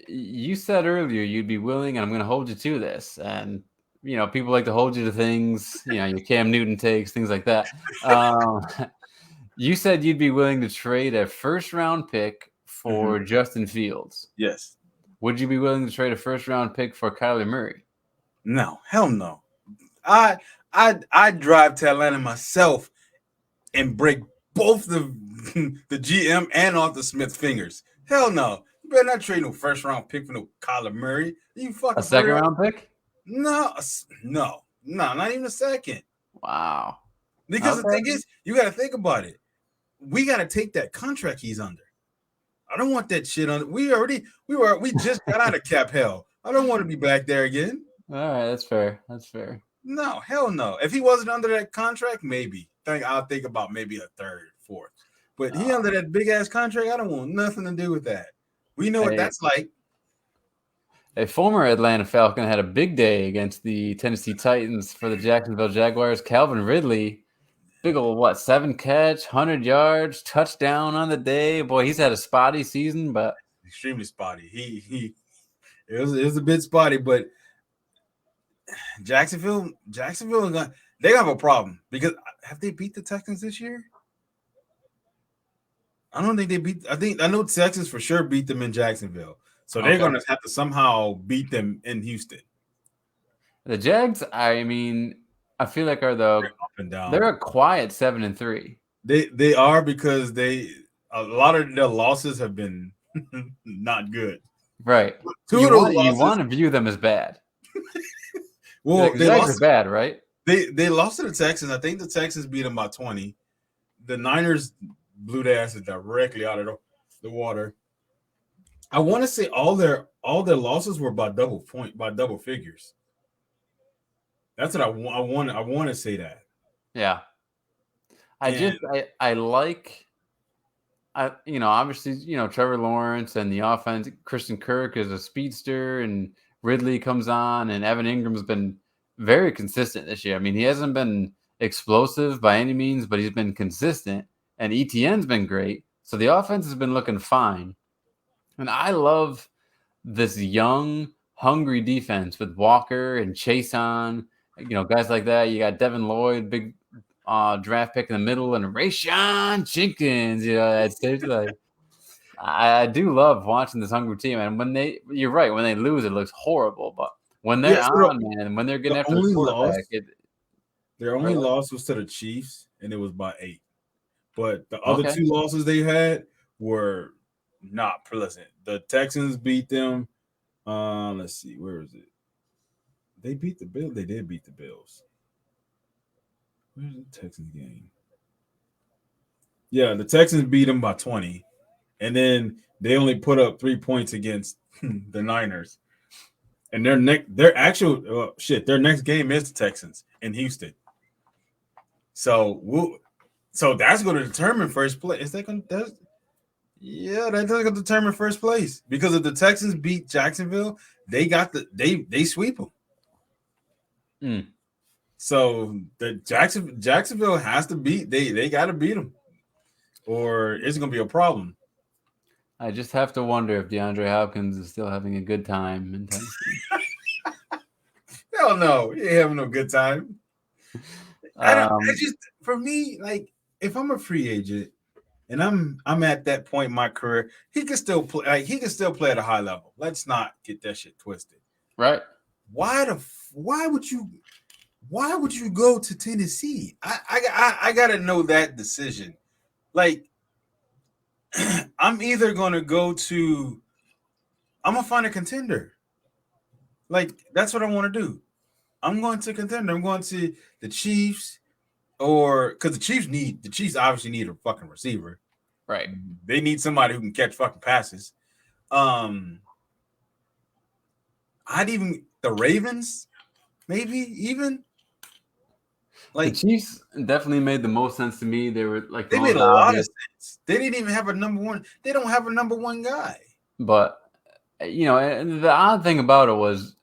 You said earlier you'd be willing, and I'm going to hold you to this. And people like to hold you to things. Your Cam Newton takes, things like that. You said you'd be willing to trade a first-round pick for Justin Fields. Yes. Would you be willing to trade a first-round pick for Kyler Murray? No, hell no. I'd drive to Atlanta myself and break both the GM and Arthur Smith's fingers. Hell no. You better not trade no first-round pick for no Kyler Murray. You fucking a second-round pick? No, not even a second. Wow. Because the thing is, you got to think about it. We got to take that contract he's under. I don't want that shit on. We just got out of cap hell. I don't want to be back there again. All right, that's fair. No, hell no. If he wasn't under that contract, maybe. I'll think about maybe a third, fourth. But he under that big ass contract, I don't want nothing to do with that. We know what that's like. A former Atlanta Falcon had a big day against the Tennessee Titans for the Jacksonville Jaguars. Calvin Ridley, big old 7-catch, 100 yards, touchdown on the day. Boy, he's had a spotty season, but extremely spotty. It was a bit spotty, but Jacksonville they have a problem, because have they beat the Texans this year? I don't think they beat. I know Texans for sure beat them in Jacksonville, so they're going to have to somehow beat them in Houston. The Jags, I mean, I feel like are They're the up and down. they're a quiet 7-3. They are because a lot of their losses have been not good. Right. Two of those You losses. want to view them as bad. Well, the they Jags lost. are bad, right? They lost to the Texans. I think the Texans beat them by 20. The Niners blew their asses directly out of the water. I want to say all their losses were by double figures. That's what I want. I want to say that. Yeah. I like obviously, Trevor Lawrence and the offense. Christian Kirk is a speedster, and Ridley comes on, and Evan Ingram's been very consistent this year. I mean, he hasn't been explosive by any means, but he's been consistent, and ETN's been great. So the offense has been looking fine. And I love this young, hungry defense with Walker and Chase on, guys like that. You got Devin Lloyd, big draft pick in the middle, and Rayshawn Jenkins. It's like I do love watching this hungry team. And you're right, when they lose, it looks horrible. But when they're on, man, when they're getting after the quarterback, their only loss was to the Chiefs, and it was by 8. But the other 2 losses they had were not pleasant. The Texans beat them. Let's see, where is it? They beat the Bills. They did beat the Bills. Where's the Texans game? Yeah, the Texans beat them by 20, and then they only put up 3 points against the Niners. And their next game is the Texans in Houston. So that's going to determine first place. Is that going to? Yeah, that's going to determine first place, because if the Texans beat Jacksonville, they sweep them. So the Jacksonville has to beat. They got to beat them, or it's going to be a problem. I just have to wonder if DeAndre Hopkins is still having a good time in Tennessee. Hell no, he ain't having no good time. For me, like, if I'm a free agent and I'm at that point in my career, he can still play. Like, he can still play at a high level. Let's not get that shit twisted. Right? Why would you go to Tennessee? I gotta know that decision. Like, I'm either gonna find a contender. Like, that's what I want to do. I'm going to contender. I'm going to the Chiefs, or because the Chiefs obviously need a fucking receiver. Right. They need somebody who can catch fucking passes. The Ravens, maybe even. Like, the Chiefs definitely made the most sense to me. They were like they made a lot of sense. They didn't even have a number one. They don't have a number one guy. But and the odd thing about it was,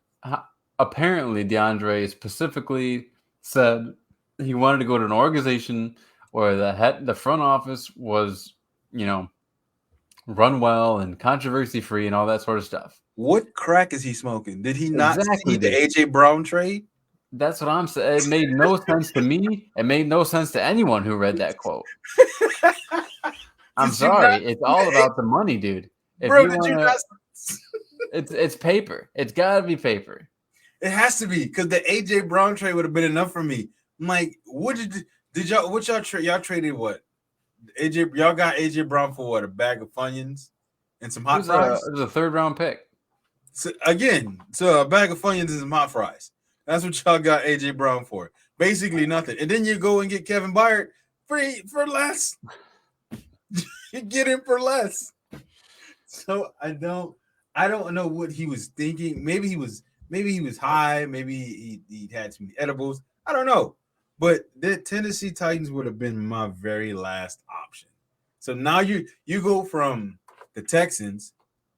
apparently DeAndre specifically said he wanted to go to an organization where the front office was, run well and controversy free and all that sort of stuff. What crack is he smoking? Did he not see the AJ Brown trade? That's what I'm saying. It made no sense to me. It made no sense to anyone who read that quote. I'm sorry. It's all about the money, dude. It's paper. It's got to be paper. It has to be, because the AJ Brown trade would have been enough for me. I'm like, what y'all trade? Y'all traded what? Y'all got AJ Brown for what? A bag of Funyuns and some hot fries? It was a 3rd round pick. So a bag of Funyuns and some hot fries. That's what y'all got AJ Brown for. Basically nothing. And then you go and get Kevin Byard for less. You get him for less. So I don't know what he was thinking. Maybe he was high. Maybe he had some edibles. I don't know. But the Tennessee Titans would have been my very last option. So now you go from the Texans,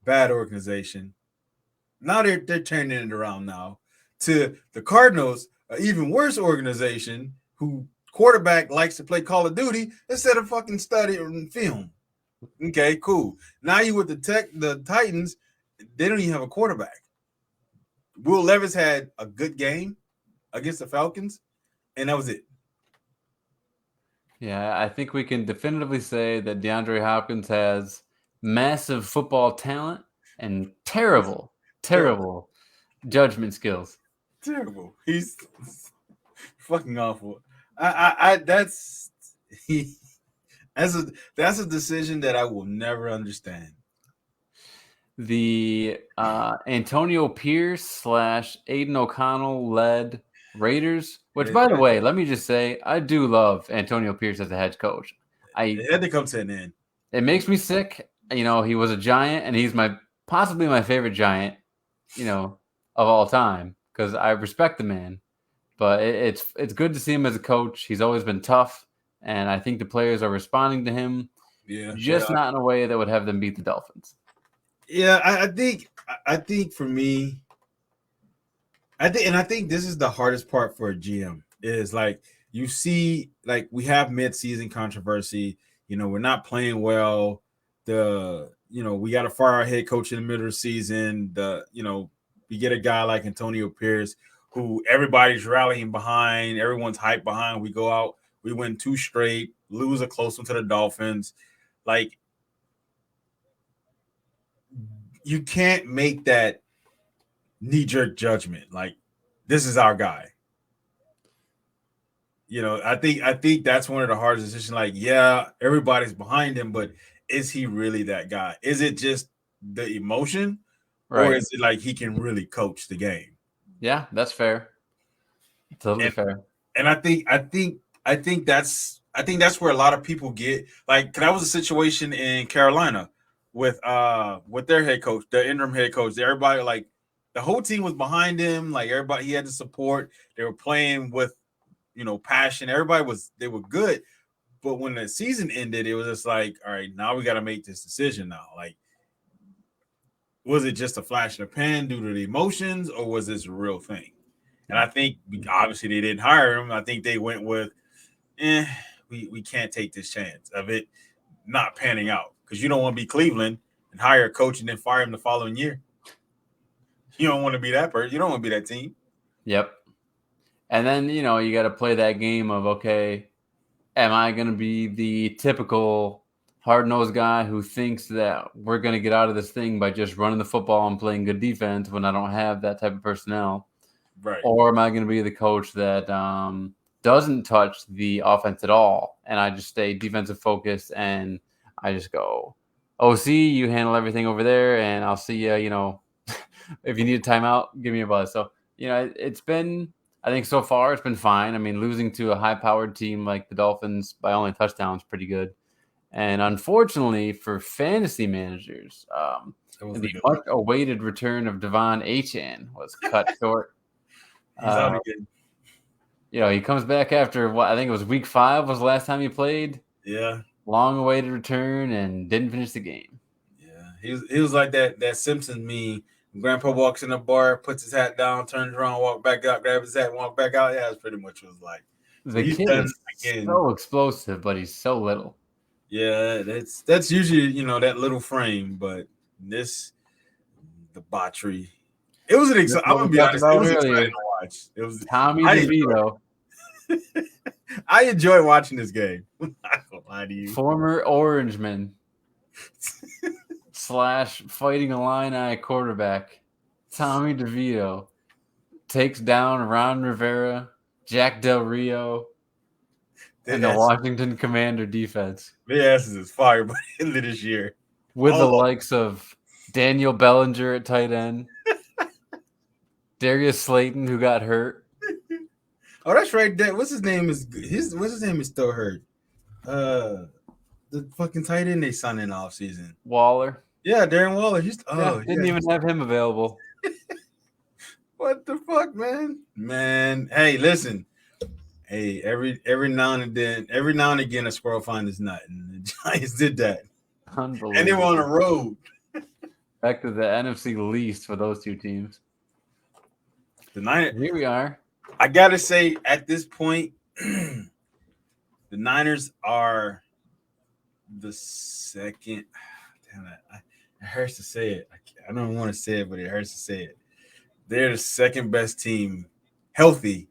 bad organization. Now they're turning it around now, to the Cardinals, an even worse organization, who quarterback likes to play Call of Duty instead of fucking studying film. Okay, cool. Now you with the Titans, they don't even have a quarterback. Will Levis had a good game against the Falcons, and that was it. Yeah, I think we can definitively say that DeAndre Hopkins has massive football talent and terrible judgment skills. terrible. He's fucking awful. That's a decision that I will never understand. The Antonio Pierce / Aiden O'Connell led Raiders, which, by the way, let me just say, I do love Antonio Pierce as a head coach. It had to come to an end. It makes me sick. He was a Giant, and he's possibly my favorite Giant, of all time, because I respect the man. But it's good to see him as a coach. He's always been tough, and I think the players are responding to him. Yeah, just not in a way that would have them beat the Dolphins. Yeah, I think for me, I think this is the hardest part for a GM is like you see, like we have mid-season controversy. We're not playing well. We got to fire our head coach in the middle of the season. We get a guy like Antonio Pierce, who everybody's rallying behind, everyone's hyped behind. We go out, we win 2 straight, lose a close one to the Dolphins. Like, you can't make that knee-jerk judgment. Like, this is our guy. I think that's one of the hardest decisions. Like, yeah, everybody's behind him, but is he really that guy? Is it just the emotion, or is it like he can really coach the game? Yeah, that's fair. Totally fair. And I think that's where a lot of people get like. That was a situation in Carolina with their head coach, the interim head coach. Everybody, like, the whole team was behind him. Like, everybody, he had the support. They were playing with passion. They were good. But when the season ended, it was just like, all right, now we got to make this decision now. Like, was it just a flash in the pan due to the emotions, or was this a real thing? And I think obviously they didn't hire him. I think they went with, we can't take this chance of it not panning out, because you don't want to be Cleveland and hire a coach and then fire him the following year. You don't want to be that person. You don't want to be that team. Yep. And then, you got to play that game of, okay, am I going to be the typical hard-nosed guy who thinks that we're going to get out of this thing by just running the football and playing good defense when I don't have that type of personnel? Right. Or am I going to be the coach that doesn't touch the offense at all, and I just stay defensive focused, and I just go, OC, you handle everything over there, and I'll see you, if you need a timeout, give me a buzz. So, it's been, I think so far it's been fine. I mean, losing to a high-powered team like the Dolphins by only a touchdown is pretty good. And unfortunately for fantasy managers, the much-awaited return of Devon Achane was cut short. He's out again. He comes back after what I think it was week 5 was the last time he played. Yeah. Long-awaited return and didn't finish the game. Yeah. He was like that Simpsons meme. Grandpa walks in the bar, puts his hat down, turns around, walk back out, grab his hat, walk back out. Yeah, that's pretty much what it was like. The kid is so explosive, but he's so little. Yeah, that's usually, that little frame, but this debauchery. It was an exciting. I'm gonna be honest. It was exciting to watch. It was Tommy DeVito. I enjoy watching this game. I'm not gonna lie to you. Former Orangeman / Fighting Illini quarterback Tommy DeVito takes down Ron Rivera, Jack Del Rio, and the Washington Commander defense. Their asses is fire by the end of this year. With the likes of Daniel Bellinger at tight end, Darius Slayton, who got hurt. Oh, that's right. What's his name is still hurt. The fucking tight end they signed in the offseason. Waller. Yeah, Darren Waller. Didn't even have him available. What the fuck, man? Man, hey, listen. Hey, every now and again, a squirrel finds his nut, and the Giants did that. Unbelievable. And they were on the road. Back to the NFC least for those two teams. The Niners. Here we are. I gotta say, at this point, the Niners are the second. Damn it! It hurts to say it. I don't want to say it, but it hurts to say it. They're the second best team, healthy,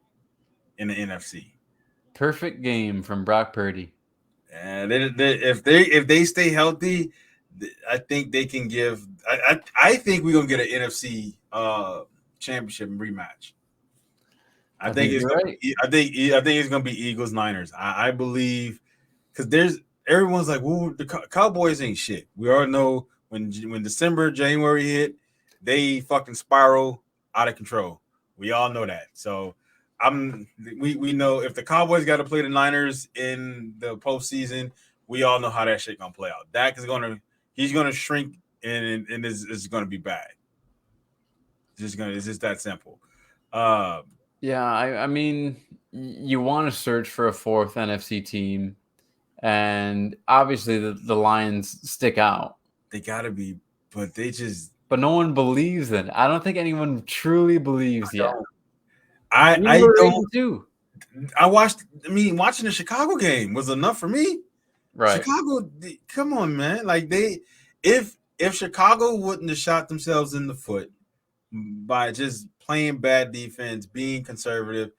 in the NFC. Perfect game from Brock Purdy. And if they stay healthy, I think they can give. I think we're gonna get an NFC championship rematch. I think it's gonna right. I think it's gonna be Eagles Niners. I believe because everyone's like, well, the Cowboys ain't shit. We all know when December, January hit, they fucking spiral out of control. We all know that. So we know if the Cowboys got to play the Niners in the postseason, we all know how that shit gonna play out. Dak is he's gonna shrink and it's gonna be bad. It's just that simple. Yeah, I mean, you want to search for a fourth NFC team, and obviously the Lions stick out. They gotta be, but but no one believes in it. I don't think anyone truly believes yet. I don't. Too. Watching the Chicago game was enough for me. Right. Chicago, come on, man. Like if Chicago wouldn't have shot themselves in the foot by just playing bad defense, being conservative,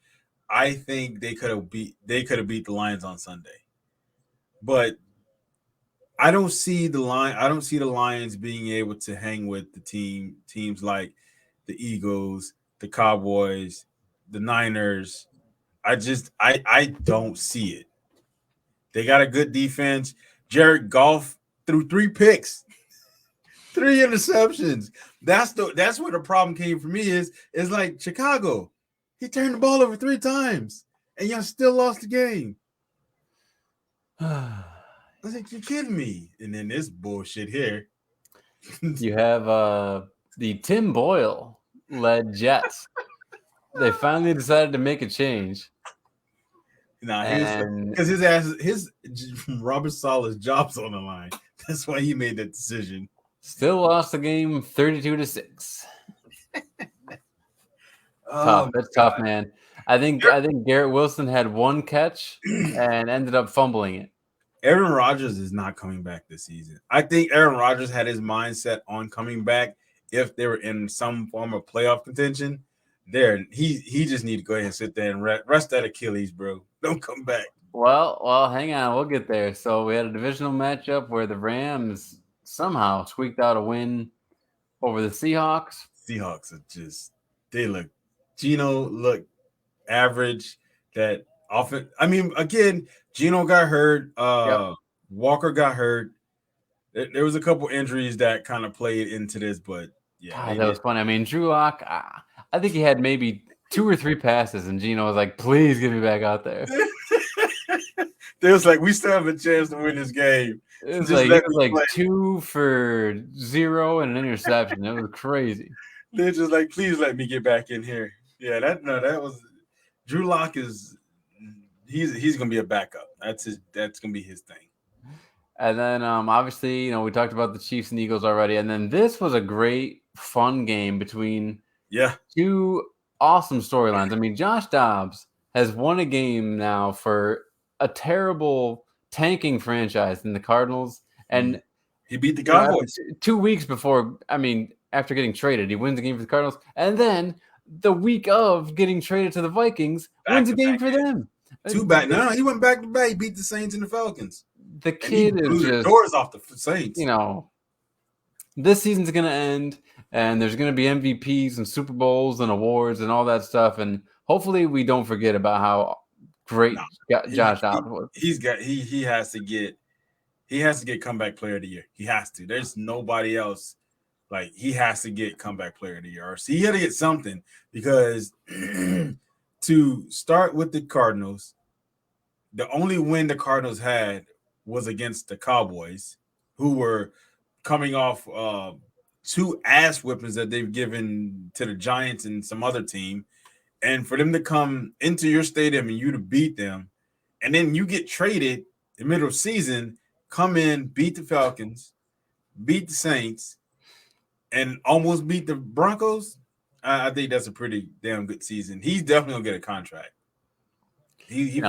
I think they could have beat the Lions on Sunday. But I don't see the Lions being able to hang with the teams like the Eagles, the Cowboys, the Niners. I don't see it. They got a good defense. Jared Goff threw 3 picks, 3 interceptions. That's where the problem came for me is like Chicago. He turned the ball over 3 times and y'all still lost the game. I was like, you're kidding me. And then this bullshit here. You have the Tim Boyle led Jets. They finally decided to make a change. Because his Robert Saleh's job's on the line. That's why he made that decision. Still lost the game 32-6. Tough. That's tough, man. I think Garrett Wilson had 1 catch and ended up fumbling it. Aaron Rodgers is not coming back this season. I think Aaron Rodgers had his mindset on coming back if they were in some form of playoff contention. He just need to go ahead and sit there and rest that Achilles, bro. Don't come back. Well, hang on. We'll get there. So we had a divisional matchup where the Rams somehow squeaked out a win over the Seahawks. Seahawks are Geno looked average. That often, I mean, again, Geno got hurt. Walker got hurt. There was a couple injuries that kind of played into this, but yeah, that was funny. I mean, Drew Lock, I think he had maybe 2 or 3 passes, and Geno was like, "Please get me back out there." They was like, "We still have a chance to win this game." It was like 2 for 0 and an interception. It was crazy. They're just like, "Please let me get back in here." Yeah, that was Drew Lock he's gonna be a backup. That's gonna be his thing. And then obviously, we talked about the Chiefs and Eagles already, and then this was a great, fun game between 2 awesome storylines. I mean, Josh Dobbs has won a game now for a terrible tanking franchise in the Cardinals, and he beat the Cowboys 2 weeks before. I mean, after getting traded, he wins a game for the Cardinals, and then the week of getting traded to the Vikings, wins a game for them. 2 back. No, he went back to back. He beat the Saints and the Falcons. The kid is just doors off the Saints. This season's gonna end, and there's gonna be MVPs and Super Bowls and awards and all that stuff, and hopefully we don't forget about how great Josh Dobbs was. He has to get comeback player of the year. He has to. There's nobody else. Like, he has to get comeback player of the year. So he had to get something because to start with the Cardinals, the only win the Cardinals had was against the Cowboys, who were coming off 2 ass whippings that they've given to the Giants and some other team. And for them to come into your stadium and you to beat them, and then you get traded in the middle of the season, come in, beat the Falcons, beat the Saints, and almost beat the Broncos, I think that's a pretty damn good season. He's definitely going to get a contract. He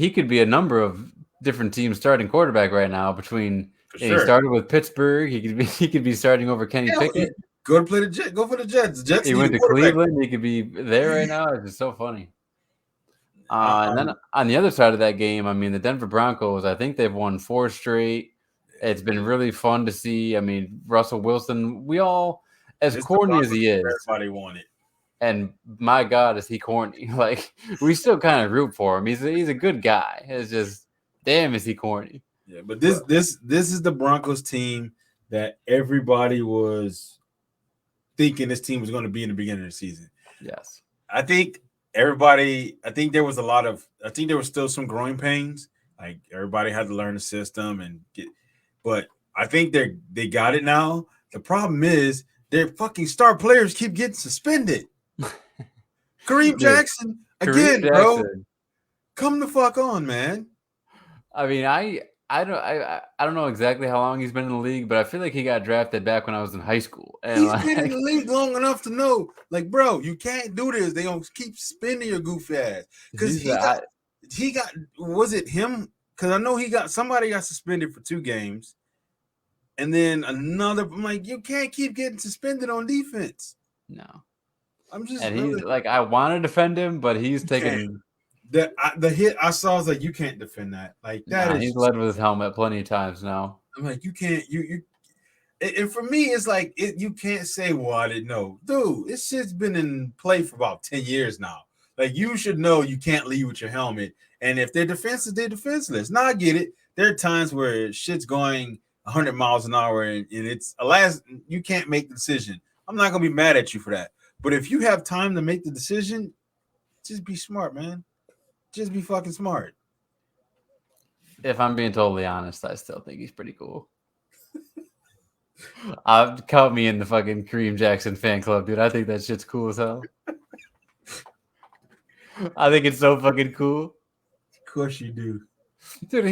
could be a number of different teams starting quarterback right now. He started with Pittsburgh. He could be starting over Kenny Pickett. Go to play the Jets. Go for the Jets. He went to Cleveland. He could be there right now. It's just so funny. And then on the other side of that game, I mean, the Denver Broncos, I think they've won 4 straight. It's been really fun to see. I mean, Russell Wilson, we all, as corny as he is, everybody wanted. And my God, is he corny? Like we still kind of root for him. He's a good guy. It's just damn, is he corny? Yeah, but this is the Broncos team that everybody was thinking this team was going to be in the beginning of the season. Yes. I think there was still some growing pains. Like everybody had to learn the system but I think they got it now. The problem is their fucking star players keep getting suspended. Kareem Jackson again, bro. Come the fuck on, man. I mean, I don't know exactly how long he's been in the league, but I feel like he got drafted back when I was in high school. And he's been in the league long enough to know, like, bro, you can't do this. They gonna keep spinning your goofy ass. Because he got was it him? Because I know somebody got suspended for 2 games, and then another. I'm like, you can't keep getting suspended on defense. No, I'm just. And he's like, I want to defend him, but he's taking. The hit I saw was like, you can't defend that. Like that is. He's led with his helmet plenty of times now. I'm like, you can't. And for me, it's like you can't say, well, I didn't know. Dude, this shit's been in play for about 10 years now. Like, you should know you can't lead with your helmet. And if they're defenseless, they're defenseless. Now, I get it. There are times where shit's going 100 miles an hour and it's you can't make the decision. I'm not going to be mad at you for that. But if you have time to make the decision, just be smart, man. Just be fucking smart. If I'm being totally honest, I still think he's pretty cool. Count me in the fucking Kareem Jackson fan club, dude. I think that shit's cool as hell. I think it's so fucking cool. Of course you do. Dude,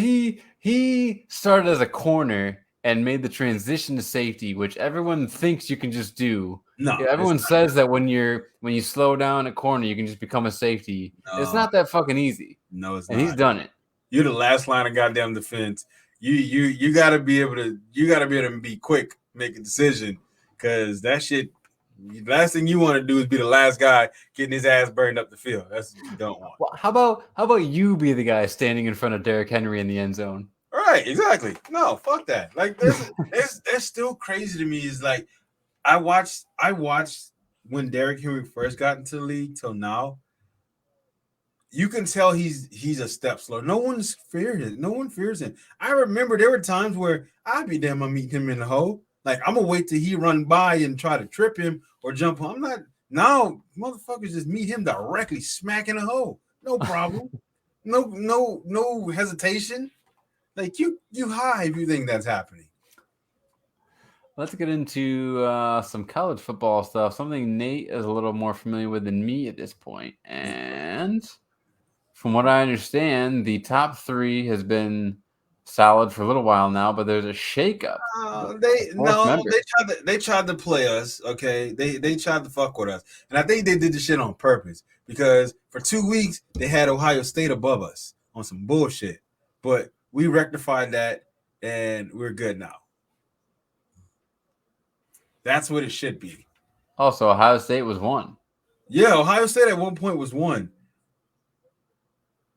he started as a corner and made the transition to safety, which everyone thinks you can just do. No, everyone says that when you slow down a corner, you can just become a safety. No. It's not that fucking easy. No, it's not. And he's done it. You're the last line of goddamn defense. You gotta be able to be quick, make a decision, because that shit. The last thing you want to do is be the last guy getting his ass burned up the field. That's what you don't want. Well, how about you be the guy standing in front of Derrick Henry in the end zone? Right, exactly. No, fuck that. Like that's still crazy to me. Is like I watched when Derrick Henry first got into the league till now. You can tell he's a step slow. No one fears him. I remember there were times where I'd be damn, I'm meeting him in the hole. Like, I'm gonna wait till he run by and try to trip him or jump on. I'm not now, motherfuckers just meet him directly smack in the hole. No problem. no hesitation. Like you high if you think that's happening. Let's get into some college football stuff. Something Nate is a little more familiar with than me at this point. And from what I understand, the top 3 has been solid for a little while now, but there's a shakeup. They tried to play us. Okay, they tried to fuck with us, and I think they did the shit on purpose because for 2 weeks they had Ohio State above us on some bullshit, but we rectified that and we're good now. That's what it should be. Also, Ohio State was 1. Yeah, Ohio State at one point was 1.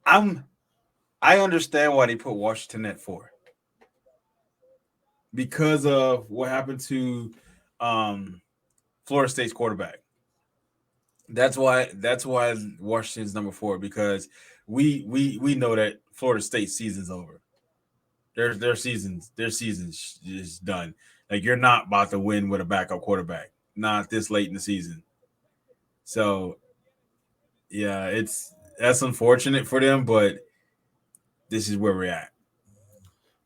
I understand why they put Washington at 4 because of what happened to Florida State's quarterback. That's why Washington's number 4, because we know that Florida State season's over. Their season's is done. Like, you're not about to win with a backup quarterback, not this late in the season. So yeah, that's unfortunate for them, but this is where we're at.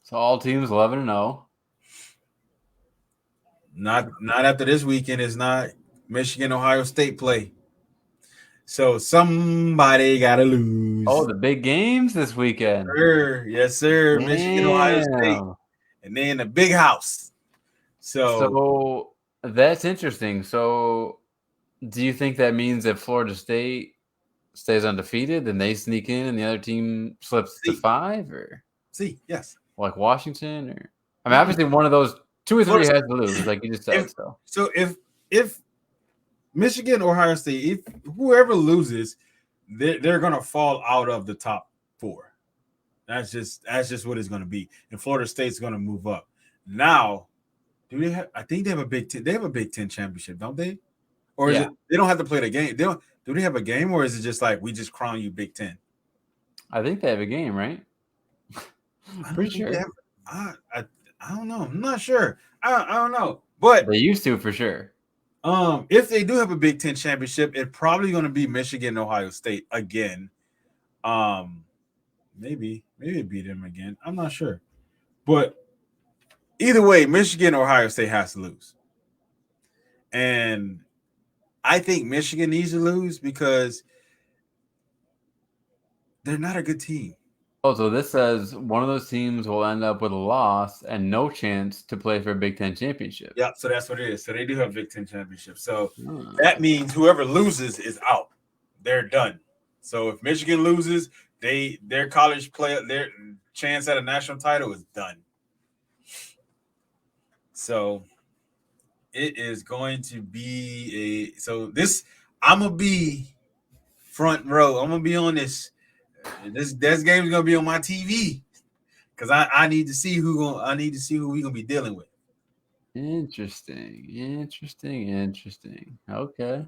So all teams 11-0. Not after this weekend. It's not Michigan, Ohio State play. So somebody gotta lose. Oh, the big games this weekend. Yes, sir. Damn. Michigan, Ohio State, and then the big house. So that's interesting. So do you think that means that Florida State stays undefeated and they sneak in and the other team slips to 5? Or yes, like Washington? Or I mean, obviously one of those 2 or 3 has to lose, like you just said. So if Michigan or Ohio State, if whoever loses, they're gonna fall out of the top 4. That's just what it's gonna be. And Florida State's gonna move up. Now, do they have? I think they have a Big Ten. They have a Big Ten championship, don't they? Or is it they don't have to play the game? They don't. Do they have a game, or is it just like we just crown you Big Ten? I think they have a game, right? Pretty sure. I don't know. I'm not sure. I don't know, but they used to for sure. If they do have a Big Ten championship, it's probably going to be Michigan, Ohio State again. Maybe beat them again. I'm not sure, but either way, Michigan or Ohio State has to lose, and I think Michigan needs to lose because they're not a good team. Oh, so this says one of those teams will end up with a loss and no chance to play for a Big Ten championship. Yeah, so that's what it is. So they do have Big Ten championship. So that means whoever loses is out. They're done. So if Michigan loses, their college play, their chance at a national title is done. So it is going to be I'm gonna be front row. I'm gonna be on this. This game is gonna be on my TV because I need to see who we're gonna be dealing with. Interesting. Okay.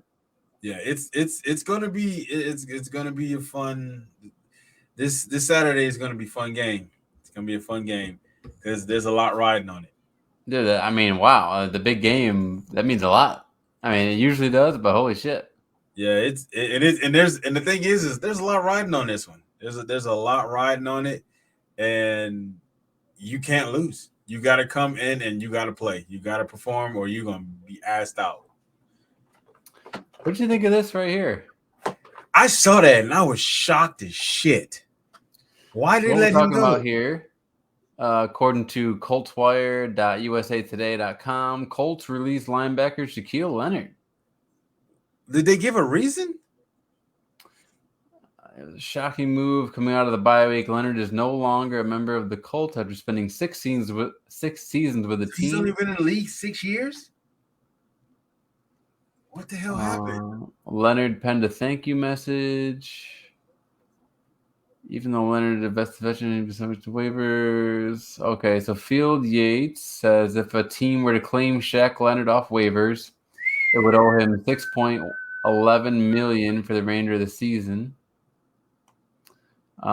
Yeah, it's gonna be a fun. This Saturday is gonna be a fun game. It's gonna be a fun game because there's a lot riding on it. Dude, I mean, wow, the big game, that means a lot. I mean, it usually does, but holy shit. Yeah, it is, and the thing is there's a lot riding on this one. There's a lot riding on it, and you can't lose. You got to come in and you got to play. You got to perform, or you're gonna be asked out. What'd you think of this right here? I saw that and I was shocked as shit. Why did they let him go? About here? According to ColtsWire.usatoday.com, Colts released linebacker Shaquille Leonard. Did they give a reason? It was a shocking move coming out of the bye week. Leonard is no longer a member of the Colts after spending 6 seasons with the team. He's only been in the league 6 years? What the hell happened? Leonard penned a thank you message. Even though Leonard invested veteran subject to waivers. Okay, so Field Yates says if a team were to claim Shaq Leonard off waivers, it would owe him $6.11 million for the remainder of the season. The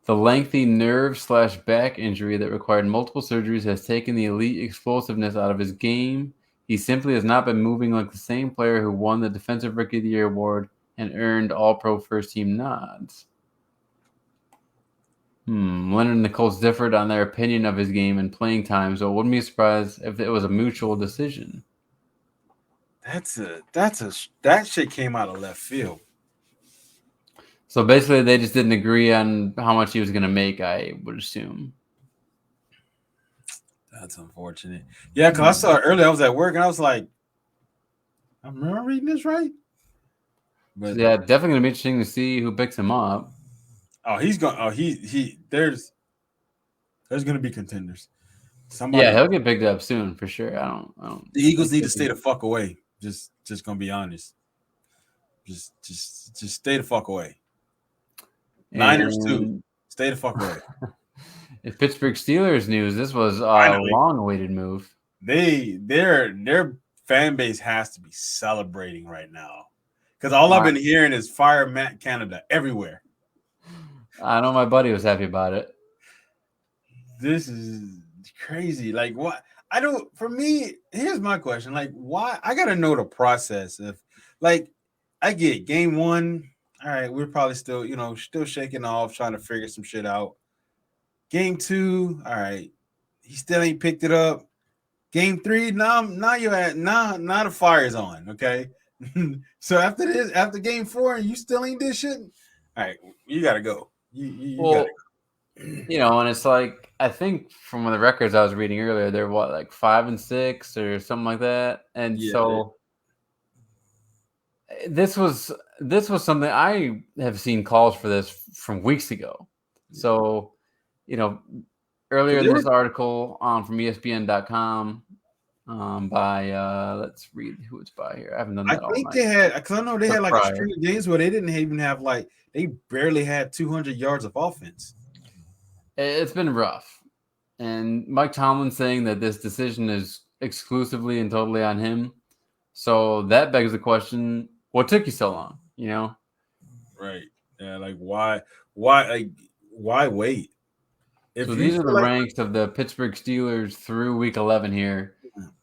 lengthy nerve/back injury that required multiple surgeries has taken the elite explosiveness out of his game. He simply has not been moving like the same player who won the Defensive Rookie of the Year award and earned All-Pro first-team nods. Leonard and the Colts differed on their opinion of his game and playing time, so it wouldn't be surprised if it was a mutual decision. That shit came out of left field. So basically, they just didn't agree on how much he was going to make, I would assume. That's unfortunate. Yeah, because I saw it earlier. I was at work, and I was like, I remember reading this right? But yeah, definitely going to be interesting to see who picks him up. Oh, he's going. Oh, there's going to be contenders. Yeah, he'll get picked up soon for sure. I don't. The Eagles need to stay the fuck away. Just going to be honest. Just stay the fuck away. Niners too. Stay the fuck away. In Pittsburgh Steelers news, this was a long-awaited move. Their fan base has to be celebrating right now because all I've been hearing is fire Matt Canada everywhere. I know my buddy was happy about it. This is crazy. Like what? I don't. For me, here's my question. Like, why? I gotta know the process of, like, I get game one. All right, we're probably still shaking off, trying to figure some shit out. Game two, all right, he still ain't picked it up. Game three, now the fire's on. Okay, so after game four, and you still ain't did shit. All right, you gotta go. You gotta go. And it's like I think from the records I was reading earlier, they're like 5-6 or something like that, and so. This was something I have seen calls for this from weeks ago. So, earlier in this article from ESPN.com by let's read who it's by here. I haven't done that all night. They had, because I know they had like a string of games where they didn't even have they barely had 200 yards of offense. It's been rough. And Mike Tomlin saying that this decision is exclusively and totally on him. So that begs the question: what took you so long? Right. Yeah. Like why wait? If So you these are feel the like ranks of the Pittsburgh Steelers through Week 11 here.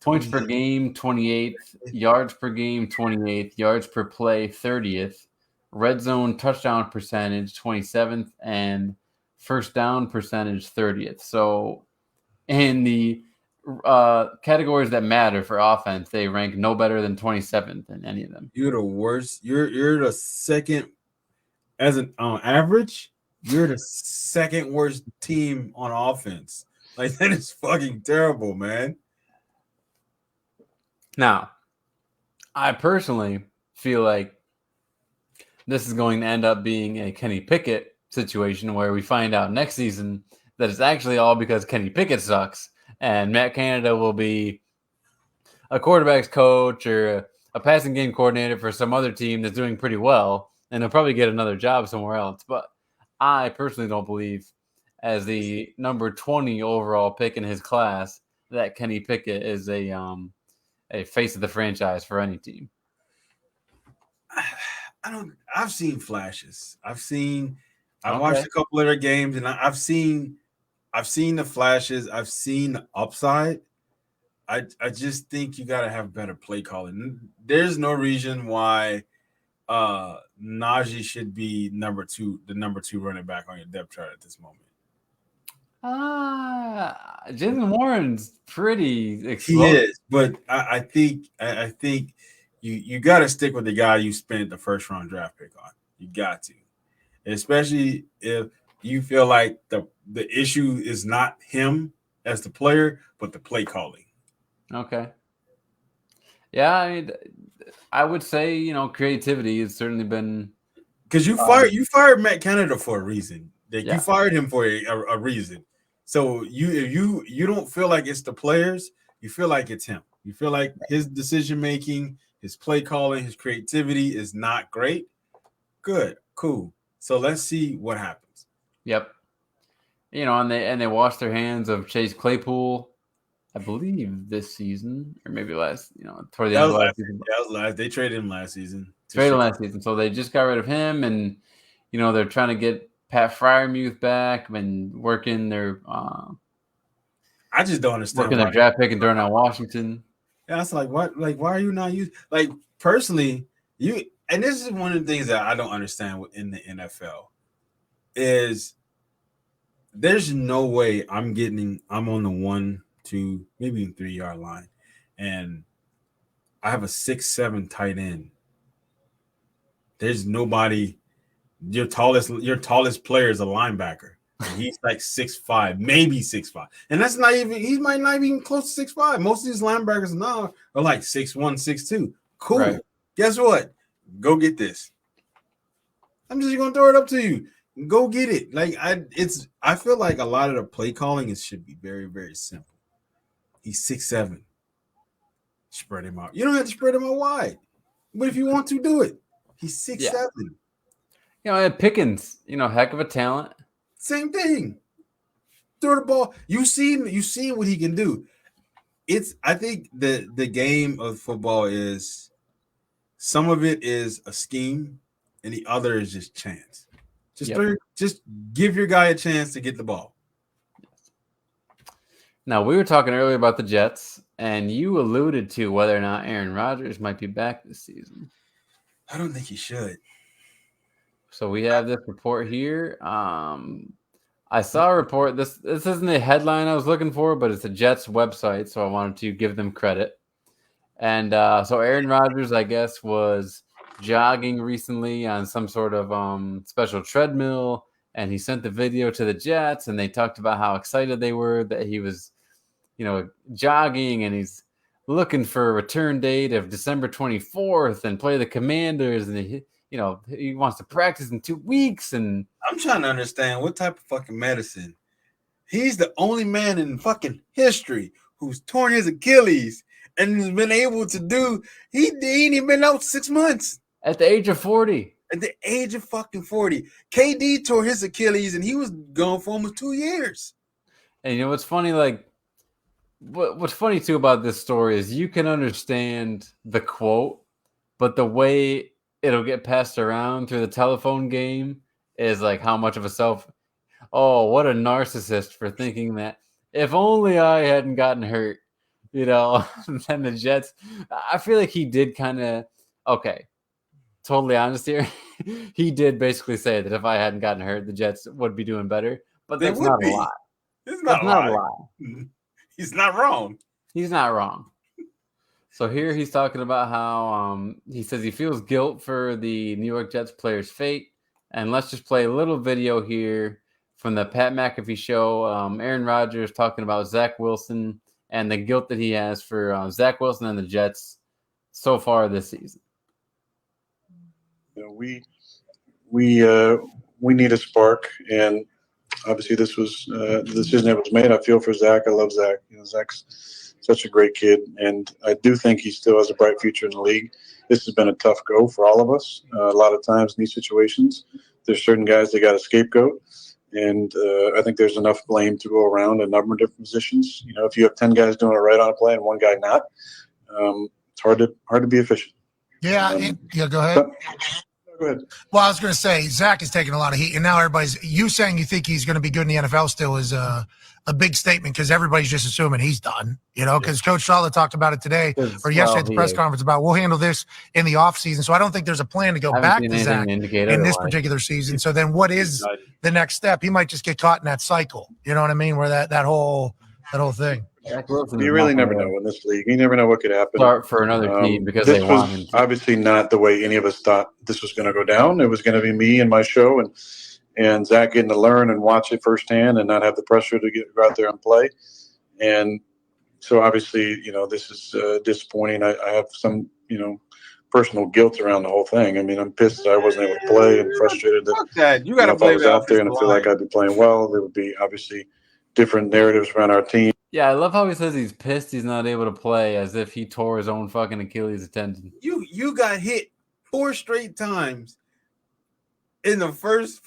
Points per 28, game, 28th. Yards per game, 28th. Yards per play, 30th. Red zone touchdown percentage, 27th. And first down percentage, 30th. So in the categories that matter for offense, they rank no better than 27th in any of them. you're the worst. You're the second as an on average. You're the second worst team on offense. Like that is fucking terrible, man. Now, I personally feel like this is going to end up being a Kenny Pickett situation where we find out next season that it's actually all because Kenny Pickett sucks and Matt Canada will be a quarterback's coach or a passing game coordinator for some other team that's doing pretty well, and he'll probably get another job somewhere else. But I personally don't believe, as the number 20 overall pick in his class, that Kenny Pickett is a face of the franchise for any team. I don't. I've seen flashes. I've Okay. watched a couple of their games, and I've seen the flashes. I've seen the upside. I just think you got to have better play calling. There's no reason why Najee should be the number two running back on your depth chart at this moment. Jalen Warren's pretty explosive. He is, but I think you got to stick with the guy you spent the first round draft pick on. You got to, especially if you feel like the issue is not him as the player, but the play calling. Okay. Yeah, I mean, I would say creativity has certainly been because you fired Matt Canada for a reason. Like yeah. You fired him for a reason. So you don't feel like it's the players, you feel like it's him. You feel like his decision making, his play calling, his creativity is not great. Good, cool. So let's see what happens. Yep. And they washed their hands of Chase Claypool, I believe this season or maybe toward the end of last season. That was last. They traded him last season. Traded him last season, so they just got rid of him, and they're trying to get Pat Freiermuth back and working their. I just don't understand. Working their draft pick and Darnell Washington. Yeah, it's like what? Like why are you not using? Like personally, you and this is one of the things that I don't understand in the NFL is there's no way I'm on the 1, 2, maybe even 3 yard line, and I have a 6'7" tight end. There's nobody. Your tallest player is a linebacker. And he's like 6'5", maybe 6'5", and that's not even. He might not even close to 6'5". Most of these linebackers now are like 6'1", 6'2". Cool. Right. Guess what? Go get this. I'm just gonna throw it up to you. Go get it. Like I feel like a lot of the play calling should be very, very simple. He's 6'7". Spread him out. You don't have to spread him out wide, but if you want to do it, he's 6'7". Pickens, heck of a talent. Same thing. Throw the ball. You seen what he can do. I think the game of football is some of it is a scheme and the other is just chance. Just give your guy a chance to get the ball. Now, we were talking earlier about the Jets, and you alluded to whether or not Aaron Rodgers might be back this season. I don't think he should. So we have this report here. I saw a report. This isn't the headline I was looking for, but it's a Jets website, so I wanted to give them credit. And so Aaron Rodgers, I guess, was jogging recently on some sort of special treadmill, and he sent the video to the Jets, and they talked about how excited they were that he was, jogging, and he's looking for a return date of December 24th and play the Commanders, and he wants to practice in 2 weeks. And I'm trying to understand what type of fucking medicine. He's the only man in fucking history who's torn his Achilles and has been able to do. He ain't even been out 6 months. At the age of 40. At the age of fucking 40. KD tore his Achilles and he was gone for almost 2 years. And what's funny, like, what's funny too about this story is you can understand the quote, but the way it'll get passed around through the telephone game is like how much of a oh, what a narcissist for thinking that if only I hadn't gotten hurt, then the Jets. I feel like he did kind of okay. Totally honest here, he did basically say that if I hadn't gotten hurt, the Jets would be doing better. But They that's would not be. a lie. It's That's not not a a lie. lie. He's not wrong. He's not wrong. So here he's talking about how he says he feels guilt for the New York Jets player's fate. And let's just play a little video here from the Pat McAfee show. Aaron Rodgers talking about Zach Wilson and the guilt that he has for Zach Wilson and the Jets so far this season. We need a spark, and obviously this was the decision that was made. I feel for Zach. I love Zach. Zach's such a great kid, and I do think he still has a bright future in the league. This has been a tough go for all of us. A lot of times in these situations, there's certain guys that got a scapegoat, and I think there's enough blame to go around in a number of different positions. If you have 10 guys doing it right on a play and one guy not, it's hard to be efficient. Yeah, go ahead. Go ahead. Well, I was going to say, Zach is taking a lot of heat, and now you saying you think he's going to be good in the NFL still is a big statement because everybody's just assuming he's done, because Coach Saleh talked about it today or yesterday at the press conference about we'll handle this in the offseason. So I don't think there's a plan to go back to Zach in this particular season. So then what is the next step? He might just get caught in that cycle, you know what I mean, where that whole thing. You really never know in this league. You never know what could happen. Start for another team because this they want him was to. Obviously not the way any of us thought this was going to go down. It was going to be me and my show and Zach getting to learn and watch it firsthand and not have the pressure to go out there and play. And so obviously, this is disappointing. I have some, personal guilt around the whole thing. I mean, I'm pissed that I wasn't able to play and frustrated that You got to if I was out there and I feel like I'd be playing well, there would be obviously different narratives around our team. Yeah, I love how he says he's pissed he's not able to play as if he tore his own fucking Achilles tendon. You got hit 4 straight times in the first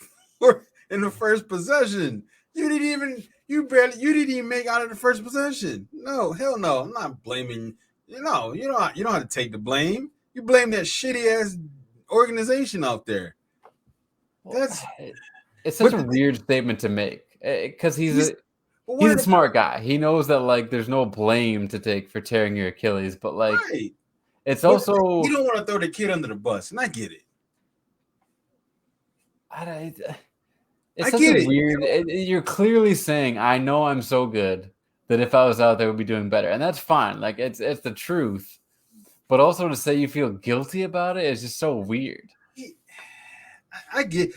possession. You didn't even make out of the first possession. No, hell no. I'm not blaming. You don't have to take the blame. You blame that shitty ass organization out there. It's such a weird statement to make because he's a smart guy. He knows that there's no blame to take for tearing your Achilles, but it's also you don't want to throw the kid under the bus, and I get it. It's such a weird. You're clearly saying, "I know I'm so good that if I was out there, I would be doing better," and that's fine. It's the truth, but also to say you feel guilty about it is just so weird. I get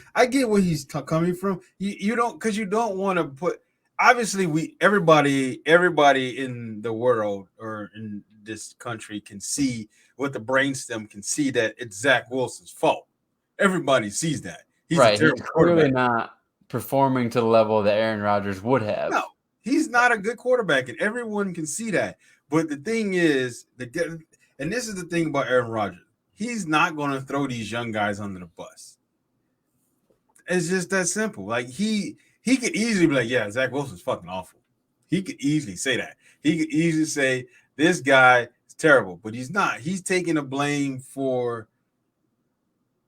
where he's coming from. You don't because you don't want to put. Obviously, everybody in the world or in this country can see what the brainstem can see that it's Zach Wilson's fault. Everybody sees that. He's clearly not performing to the level that Aaron Rodgers would have. No, he's not a good quarterback, and everyone can see that. But the thing is, and this is the thing about Aaron Rodgers, he's not going to throw these young guys under the bus. It's just that simple. He could easily be like, yeah, Zach Wilson's fucking awful. He could easily say that. He could easily say this guy is terrible, but he's not. He's taking the blame for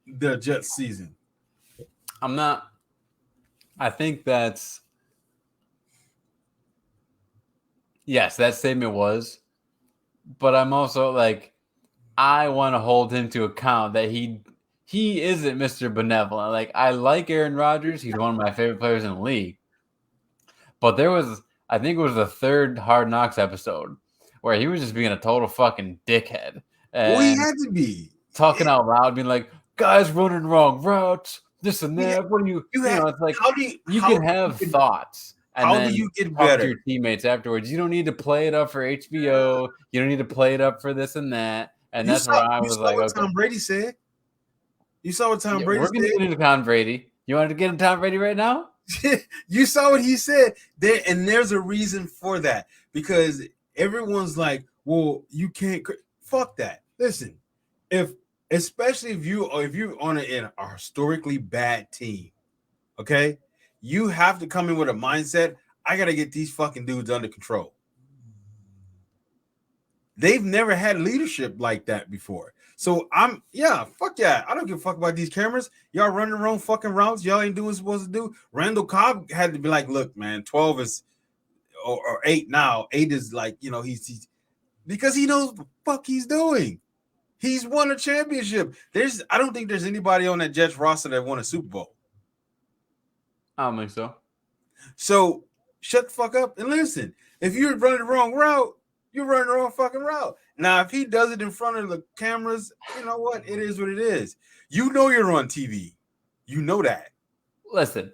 the Jets season. I'm not. I think that's. Yes, that statement was. But I'm also I want to hold him to account that he isn't Mr. Benevolent. I like Aaron Rodgers. He's one of my favorite players in the league. But I think it was the third Hard Knocks episode where he was just being a total fucking dickhead. Well, he had to be. Talking out loud, being like, guys running wrong routes, this and that. Yeah, what do you it's you can have thoughts. And how do you get better? To your teammates afterwards. You don't need to play it up for HBO. You don't need to play it up for this and that. And that's where I was like, okay. Tom Brady said. You saw what Tom Brady said. We're going to get into Tom Brady. You want to get into Tom Brady right now? You saw what he said. There's a reason for that. Because everyone's like, well, you can't. Fuck that. Listen, especially if you're on a historically bad team, okay? You have to come in with a mindset, I got to get these fucking dudes under control. They've never had leadership like that before. So fuck yeah. I don't give a fuck about these cameras. Y'all running the wrong fucking routes. Y'all ain't doing what you're supposed to do. Randall Cobb had to be like, look, man, 12 is or 8 now. 8 is like, he's because he knows what the fuck he's doing. He's won a championship. I don't think there's anybody on that Jets roster that won a Super Bowl. I don't think so. So shut the fuck up and listen. If you're running the wrong route, you're running the wrong fucking route. Now, if he does it in front of the cameras, you know what? It is what it is. You know you're on TV. You know that. Listen,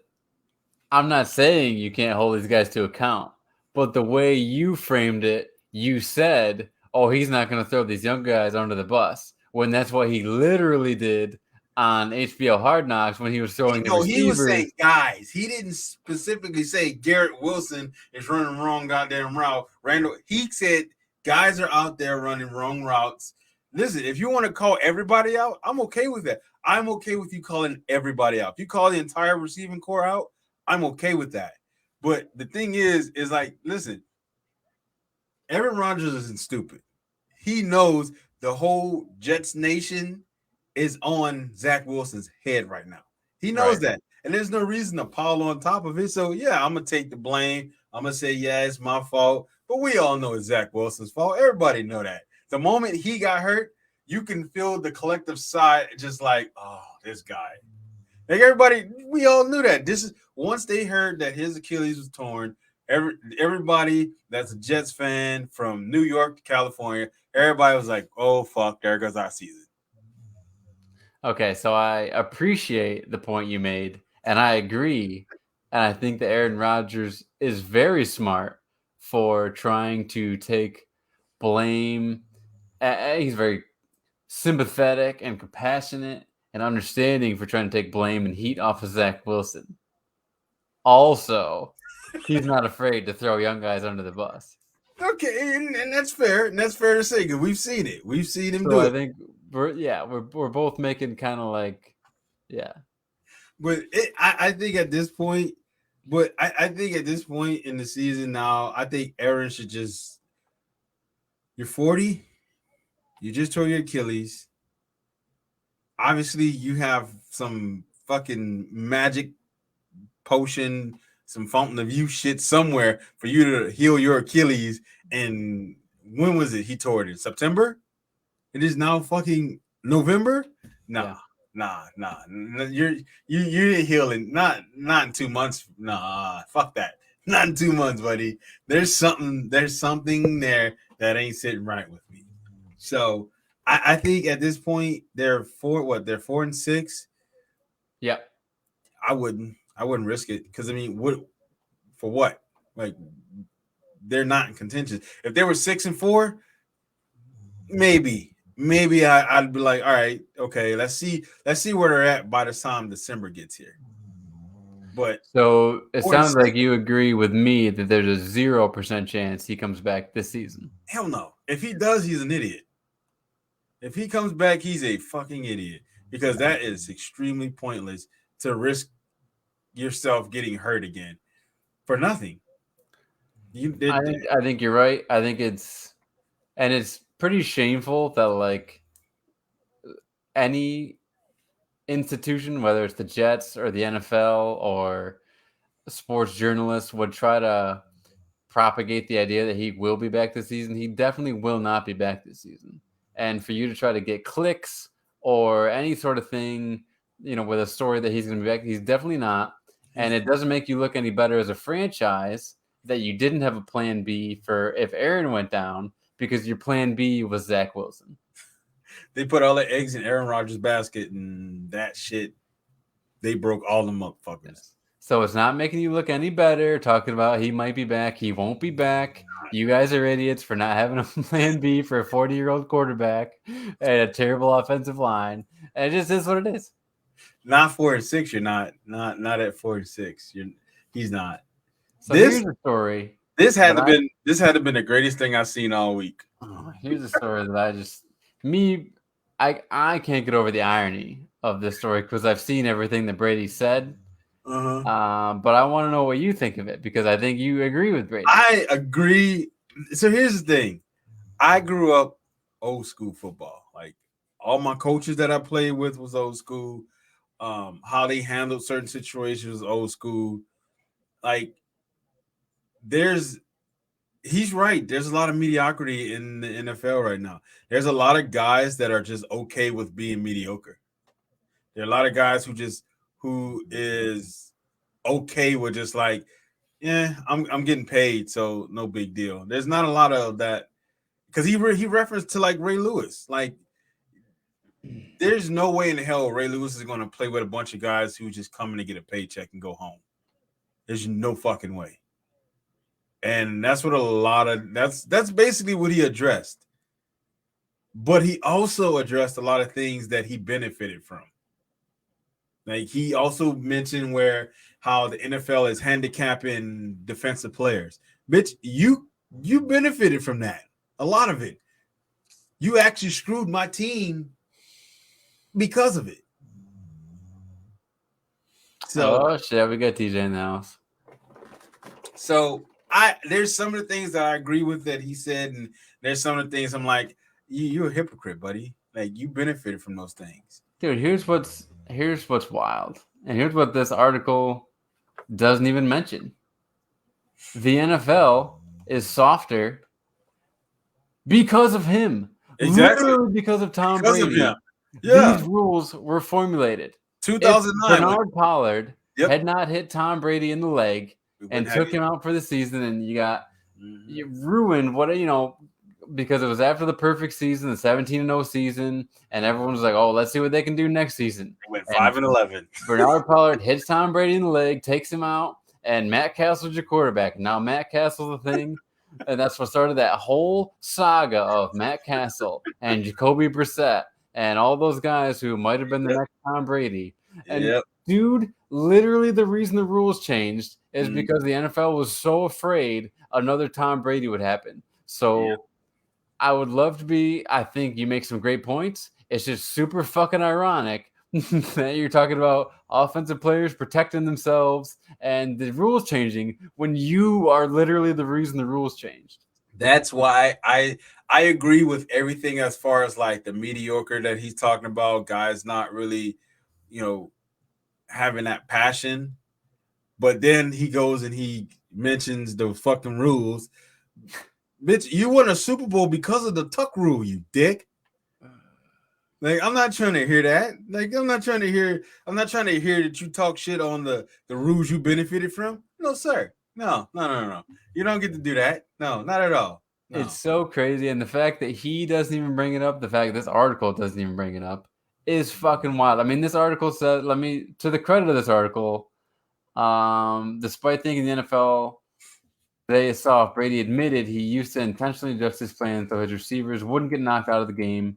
I'm not saying you can't hold these guys to account, but the way you framed it, you said, oh, he's not going to throw these young guys under the bus, when that's what he literally did on HBO Hard Knocks when he was throwing the receivers. He was saying guys. He didn't specifically say Garrett Wilson is running the wrong goddamn route. Randall, he said guys are out there running wrong routes. Listen, if you want to call everybody out, I'm okay with that. I'm okay with you calling everybody out. If you call the entire receiving core out, I'm okay with that. But the thing is like, listen, Aaron Rodgers isn't stupid. He knows the whole Jets nation is on Zach Wilson's head right now. He knows that. And there's no reason to pile on top of it. So, yeah, I'm going to take the blame. I'm going to say, yeah, it's my fault. But we all know it's Zach Wilson's fault. Everybody know that. The moment he got hurt, you can feel the collective sigh just like, oh, this guy. Like everybody, we all knew that. This is once they heard that his Achilles was torn, everybody that's a Jets fan from New York to California, everybody was like, oh, fuck, there goes our season. Okay, so I appreciate the point you made, and I agree. And I think that Aaron Rodgers is very smart for trying to take blame. He's very sympathetic and compassionate and understanding for trying to take blame and heat off of Zach Wilson. Also, he's not afraid to throw young guys under the bus. Okay, and that's fair. And that's fair to say because we've seen it. We've seen him do it. I think we're both making kind of like, yeah. But I think at this point, I think at this point in the season now, I think Aaron should just. You're 40. You just tore your Achilles. Obviously, you have some fucking magic potion, some fountain of youth shit somewhere for you to heal your Achilles. And when was it? He tore it in September. It is now fucking November. Nah. You didn't heal in not in 2 months. Nah, fuck that. Not in 2 months, buddy. There's something there that ain't sitting right with me. So I think at this point they're 4-6. Yeah. I wouldn't risk it because I mean, what? Like they're not in contention. If they were 6-4, maybe I'd be like, all right, okay, let's see where they're at by the time December gets here. But so it sounds like you agree with me that there's a 0% chance he comes back this season. Hell no. If he does, he's an idiot. If he comes back, he's a fucking idiot because that is extremely pointless to risk yourself getting hurt again for nothing. I think you're right. I think it's pretty shameful that like any institution, whether it's the Jets or the NFL or sports journalists, would try to propagate the idea that he will be back this season. He definitely will not be back this season. And for you to try to get clicks or any sort of thing, with a story that he's going to be back, he's definitely not. And it doesn't make you look any better as a franchise that you didn't have a plan B for if Aaron went down because your plan B was Zach Wilson. They put all the eggs in Aaron Rodgers' basket and that shit, they broke all them motherfuckers. So it's not making you look any better talking about he might be back. He won't be back. You guys are idiots for not having a plan B for a 40-year-old quarterback and a terrible offensive line. And it just is what it is. Not 4-6. You're not at 4-6. He's not. So here's the story. This had to been the greatest thing I've seen all week. Here's a story that I can't get over the irony of this story because I've seen everything that Brady said. But I want to know what you think of it because I think you agree with Brady. I agree. So here's the thing. I grew up old school football. Like all my coaches that I played with was old school. How they handled certain situations was old school. Like he's right. There's a lot of mediocrity in the NFL right now. There's a lot of guys that are just okay with being mediocre. There are a lot of guys who is okay with just like, yeah, I'm getting paid, so no big deal. There's not a lot of that because he referenced to like Ray Lewis. Like, there's no way in the hell Ray Lewis is going to play with a bunch of guys who just come in to get a paycheck and go home. There's no fucking way. And that's what that's basically what he addressed. But he also addressed a lot of things that he benefited from. Like he also mentioned how the NFL is handicapping defensive players. Bitch, you benefited from that. A lot of it. You actually screwed my team because of it. So shit, we got TJ in the house. So there's some of the things that I agree with that he said, and there's some of the things I'm like, you're a hypocrite, buddy. Like you benefited from those things. Dude, here's what's wild. And here's what this article doesn't even mention. The NFL is softer because of him. Exactly. Literally because of Tom Brady. Of yeah. These rules were formulated. 2009. Bernard Pollard had not hit Tom Brady in the leg and took him out for the season, and you ruined because it was after the perfect season, the 17-0 season, and everyone was like, "Oh, let's see what they can do next season." They went 5-11. Bernard Pollard hits Tom Brady in the leg, takes him out, and Matt Castle's your quarterback. Now Matt Castle's the thing, and that's what started that whole saga of Matt Castle and Jacoby Brissett and all those guys who might have been the next Tom Brady. And dude, literally the reason the rules changed is because the NFL was so afraid another Tom Brady would happen. So I would love to be. I think you make some great points. It's just super fucking ironic that you're talking about offensive players protecting themselves and the rules changing when you are literally the reason the rules changed. That's why I agree with everything as far as like the mediocre that he's talking about, guys not really, having that passion. But then he goes and he mentions the fucking rules. Bitch, you won a Super Bowl because of the tuck rule, you dick. Like, I'm not trying to hear that. Like, I'm not trying to hear that you talk shit on the rules you benefited from. No, sir. No. You don't get to do that. No, not at all. No. It's so crazy. And the fact that he doesn't even bring it up, the fact this article doesn't even bring it up, is fucking wild. I mean, this article said, to the credit of this article, despite thinking the NFL they saw, Brady admitted he used to intentionally adjust his plan so his receivers wouldn't get knocked out of the game.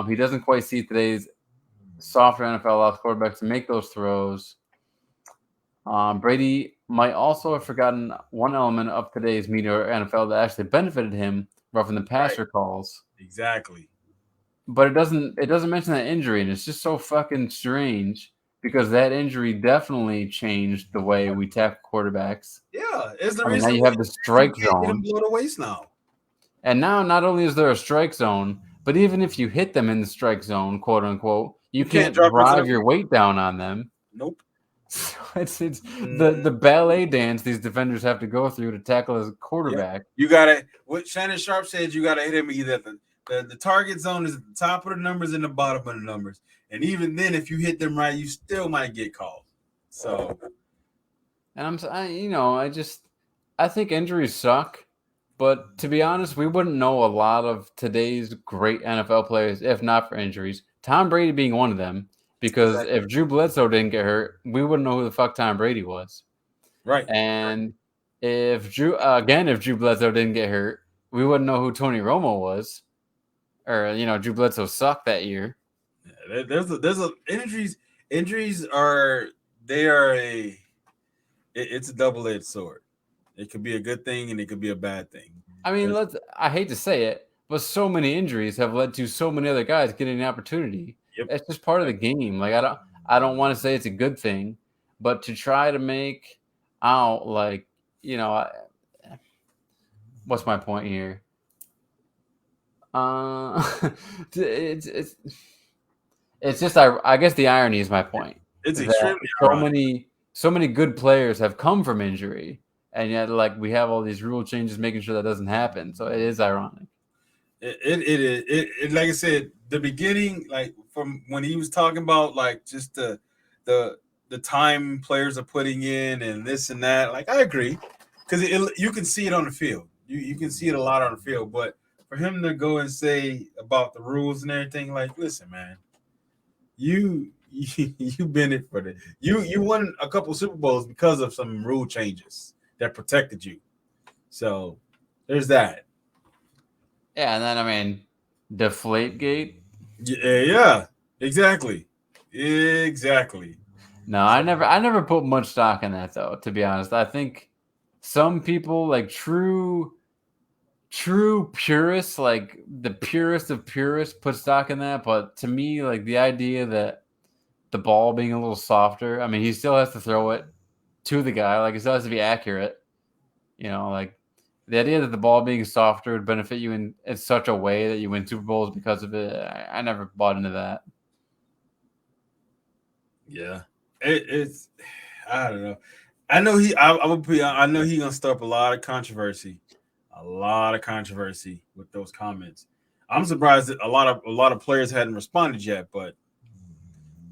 He doesn't quite see today's softer NFL allows quarterbacks to make those throws. Brady might also have forgotten one element of today's media NFL that actually benefited him, roughing the passer calls. Exactly. But it doesn't mention that injury, and it's just so fucking strange because that injury definitely changed the way we tackle quarterbacks. Yeah, it's the reason now you have the strike zone. Blow the waist now. And now not only is there a strike zone, but even if you hit them in the strike zone, quote unquote, you can't drive your weight down on them. Nope. So it's the ballet dance these defenders have to go through to tackle as a quarterback. You gotta, what Shannon Sharp said, you gotta hit him either the target zone is at the top of the numbers and the bottom of the numbers. And even then, if you hit them right, you still might get called. So, and I think injuries suck. But to be honest, we wouldn't know a lot of today's great NFL players if not for injuries. Tom Brady being one of them, because if Drew Bledsoe didn't get hurt, we wouldn't know who the fuck Tom Brady was. Right. And if Drew Bledsoe didn't get hurt, we wouldn't know who Tony Romo was. Or, Drew Bledsoe sucked that year. Yeah, there's injuries. Injuries it's a double-edged sword. It could be a good thing and it could be a bad thing. I mean, I hate to say it, but so many injuries have led to so many other guys getting an opportunity. Yep. It's just part of the game. Like I don't want to say it's a good thing, but to try to make out what's my point here? It's just I guess the irony is my point. It's extremely so many good players have come from injury, and yet like we have all these rule changes making sure that doesn't happen. So it is ironic. It like I said, the beginning, like from when he was talking about like just the time players are putting in and this and that. Like I agree, because you can see it on the field. You can see it a lot on the field, but for him to go and say about the rules and everything, like, listen, man, you been it for the you won a couple Super Bowls because of some rule changes that protected you. So there's that. Yeah, and then I mean, Deflategate. Yeah, exactly. No, I never put much stock in that though. To be honest, I think some people like true purists, like the purest of purists, put stock in that. But to me, like the idea that the ball being a little softer, I mean, he still has to throw it to the guy. Like it still has to be accurate. You know, like the idea that the ball being softer would benefit you in such a way that you win Super Bowls because of it. I never bought into that. Yeah, it's I don't know. I know I know he's gonna stir up a lot of controversy with those comments. I'm surprised that a lot of players hadn't responded yet, but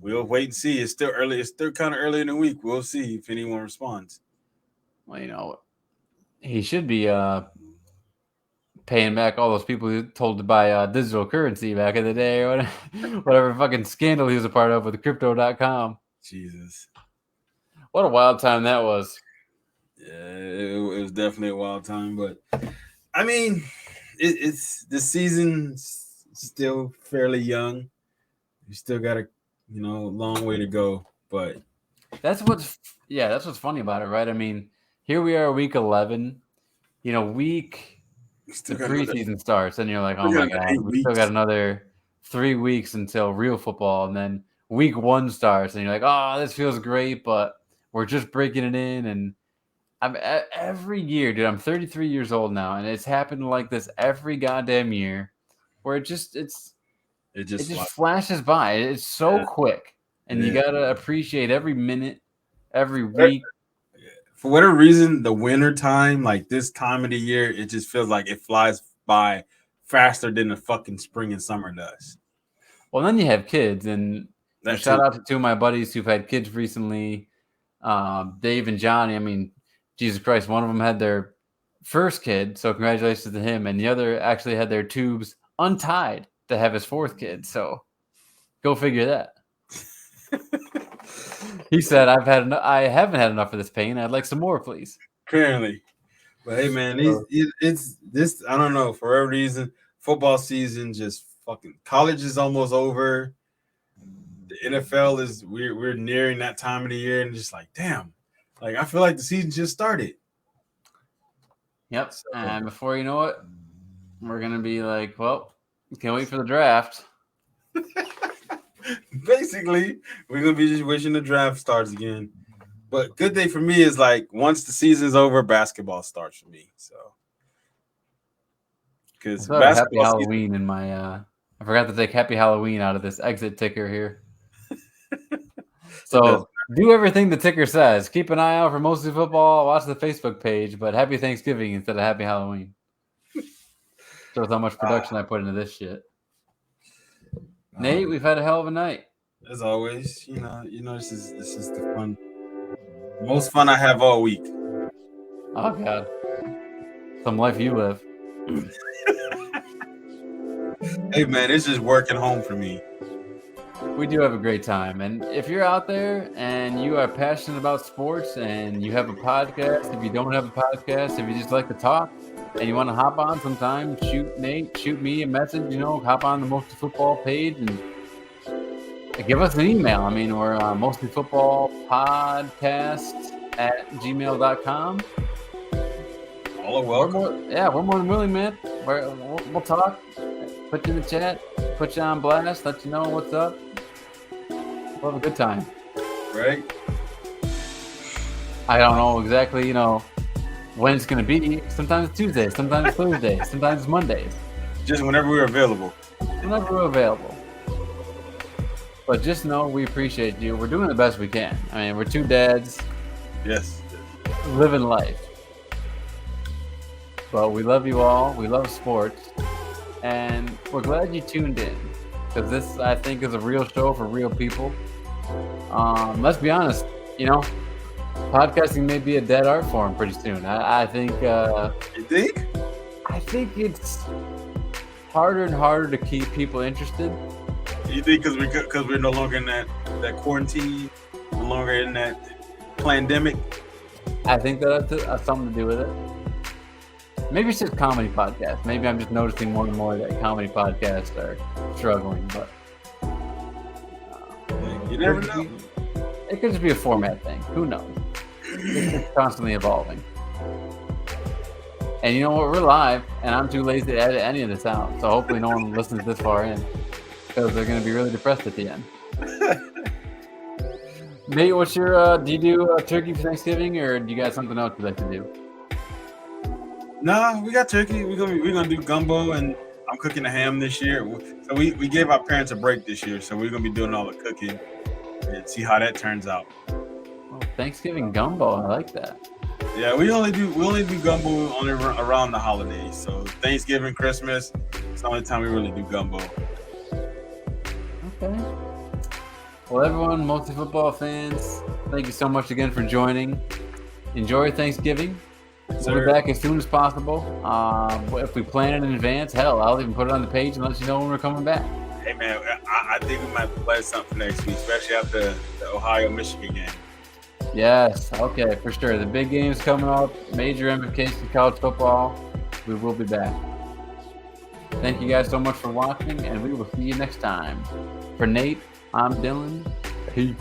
we'll wait and see. It's still early. It's still kind of early in the week. We'll see if anyone responds. Well, you know, he should be paying back all those people who told to buy digital currency back in the day or whatever fucking scandal he was a part of with Crypto.com. Jesus. What a wild time that was. Yeah, it was definitely a wild time, but I mean, it's the season's still fairly young. You still got a long way to go, but that's what's funny about it, right? I mean, here we are, week 11. You know, the preseason starts, and you're like, oh my god, we still got another 3 weeks until real football, and then week 1 starts, and you're like, oh, this feels great, but we're just breaking it in, and every year, dude. I'm 33 years old now, and it's happened like this every goddamn year, where it just flashes by. It's so quick, and you gotta appreciate every minute, every week. For whatever reason, the winter time, like this time of the year, it just feels like it flies by faster than the fucking spring and summer does. Well, then you have kids, and shout out to 2 of my buddies who've had kids recently, Dave and Johnny. I mean, Jesus Christ, one of them had their first kid, so congratulations to him, and the other actually had their tubes untied to have his 4th kid. So go figure that. He said, I haven't had enough of this pain. I'd like some more, please. Apparently. But hey, man, it's this. I don't know. For whatever reason, football season just fucking. College is almost over. The NFL is. We're nearing that time of the year, and just like, damn, like I feel like the season just started. Yep. So, and before you know it, we're gonna be like, well, can't wait for the draft. Basically, we're gonna be just wishing the draft starts again. But good day for me is like once the season's over, basketball starts for me. So because Happy Halloween in my I forgot to take Happy Halloween out of this exit ticker here. So do everything the ticker says. Keep an eye out for Mostly Football. Watch the Facebook page, but Happy Thanksgiving instead of Happy Halloween. Shows how much production I put into this shit. Nate, we've had a hell of a night. As always, you know, this is the most fun I have all week. Oh God, some life you live. Hey man, it's just working home for me. We do have a great time, and if you're out there and you are passionate about sports and you have a podcast, if you don't have a podcast, if you just like to talk and you want to hop on sometime, shoot Nate, shoot me a message, hop on the Mostly Football page and give us an email. I mean, we're mostlyfootballpodcast@gmail.com. All are welcome. We're more than willing, man. We'll talk, put you in the chat, put you on blast, let you know what's up. We'll have a good time. Right? I don't know exactly, when it's going to be. Sometimes it's Tuesday, sometimes it's Thursday, sometimes it's Monday. just whenever we're available. Whenever we're available. But just know we appreciate you. We're doing the best we can. I mean, we're two dads. Yes. Living life. But we love you all. We love sports. And we're glad you tuned in. Because this, I think, is a real show for real people. Let's be honest. Podcasting may be a dead art form pretty soon. I think... you think? I think it's harder and harder to keep people interested. You think because we're no longer in that quarantine, no longer in that pandemic? I think that has something to do with it. Maybe it's just comedy podcasts. Maybe I'm just noticing more and more that comedy podcasts are struggling. But you never know. It could just be a format thing. Who knows? It's constantly evolving. And you know what? We're live, and I'm too lazy to edit any of this out. So hopefully no one listens this far in, because they're going to be really depressed at the end. Nate, what's your? Do you do turkey for Thanksgiving, or do you got something else you like to do? Nah, we got turkey. We're gonna do gumbo, and I'm cooking the ham this year. So we gave our parents a break this year, so we're gonna be doing all the cooking and see how that turns out. Oh, Thanksgiving gumbo, I like that. Yeah, we only do gumbo only around the holidays. So Thanksgiving, Christmas, it's the only time we really do gumbo. Okay. Well, everyone, mostly football fans, thank you so much again for joining. Enjoy Thanksgiving. We'll be back as soon as possible. If we plan it in advance, hell, I'll even put it on the page and let you know when we're coming back. Hey, man, I think we might plan something next week, especially after the Ohio-Michigan game. Yes, okay, for sure. The big game's coming up. Major implications of college football. We will be back. Thank you guys so much for watching, and we will see you next time. For Nate, I'm Dylan. Peace.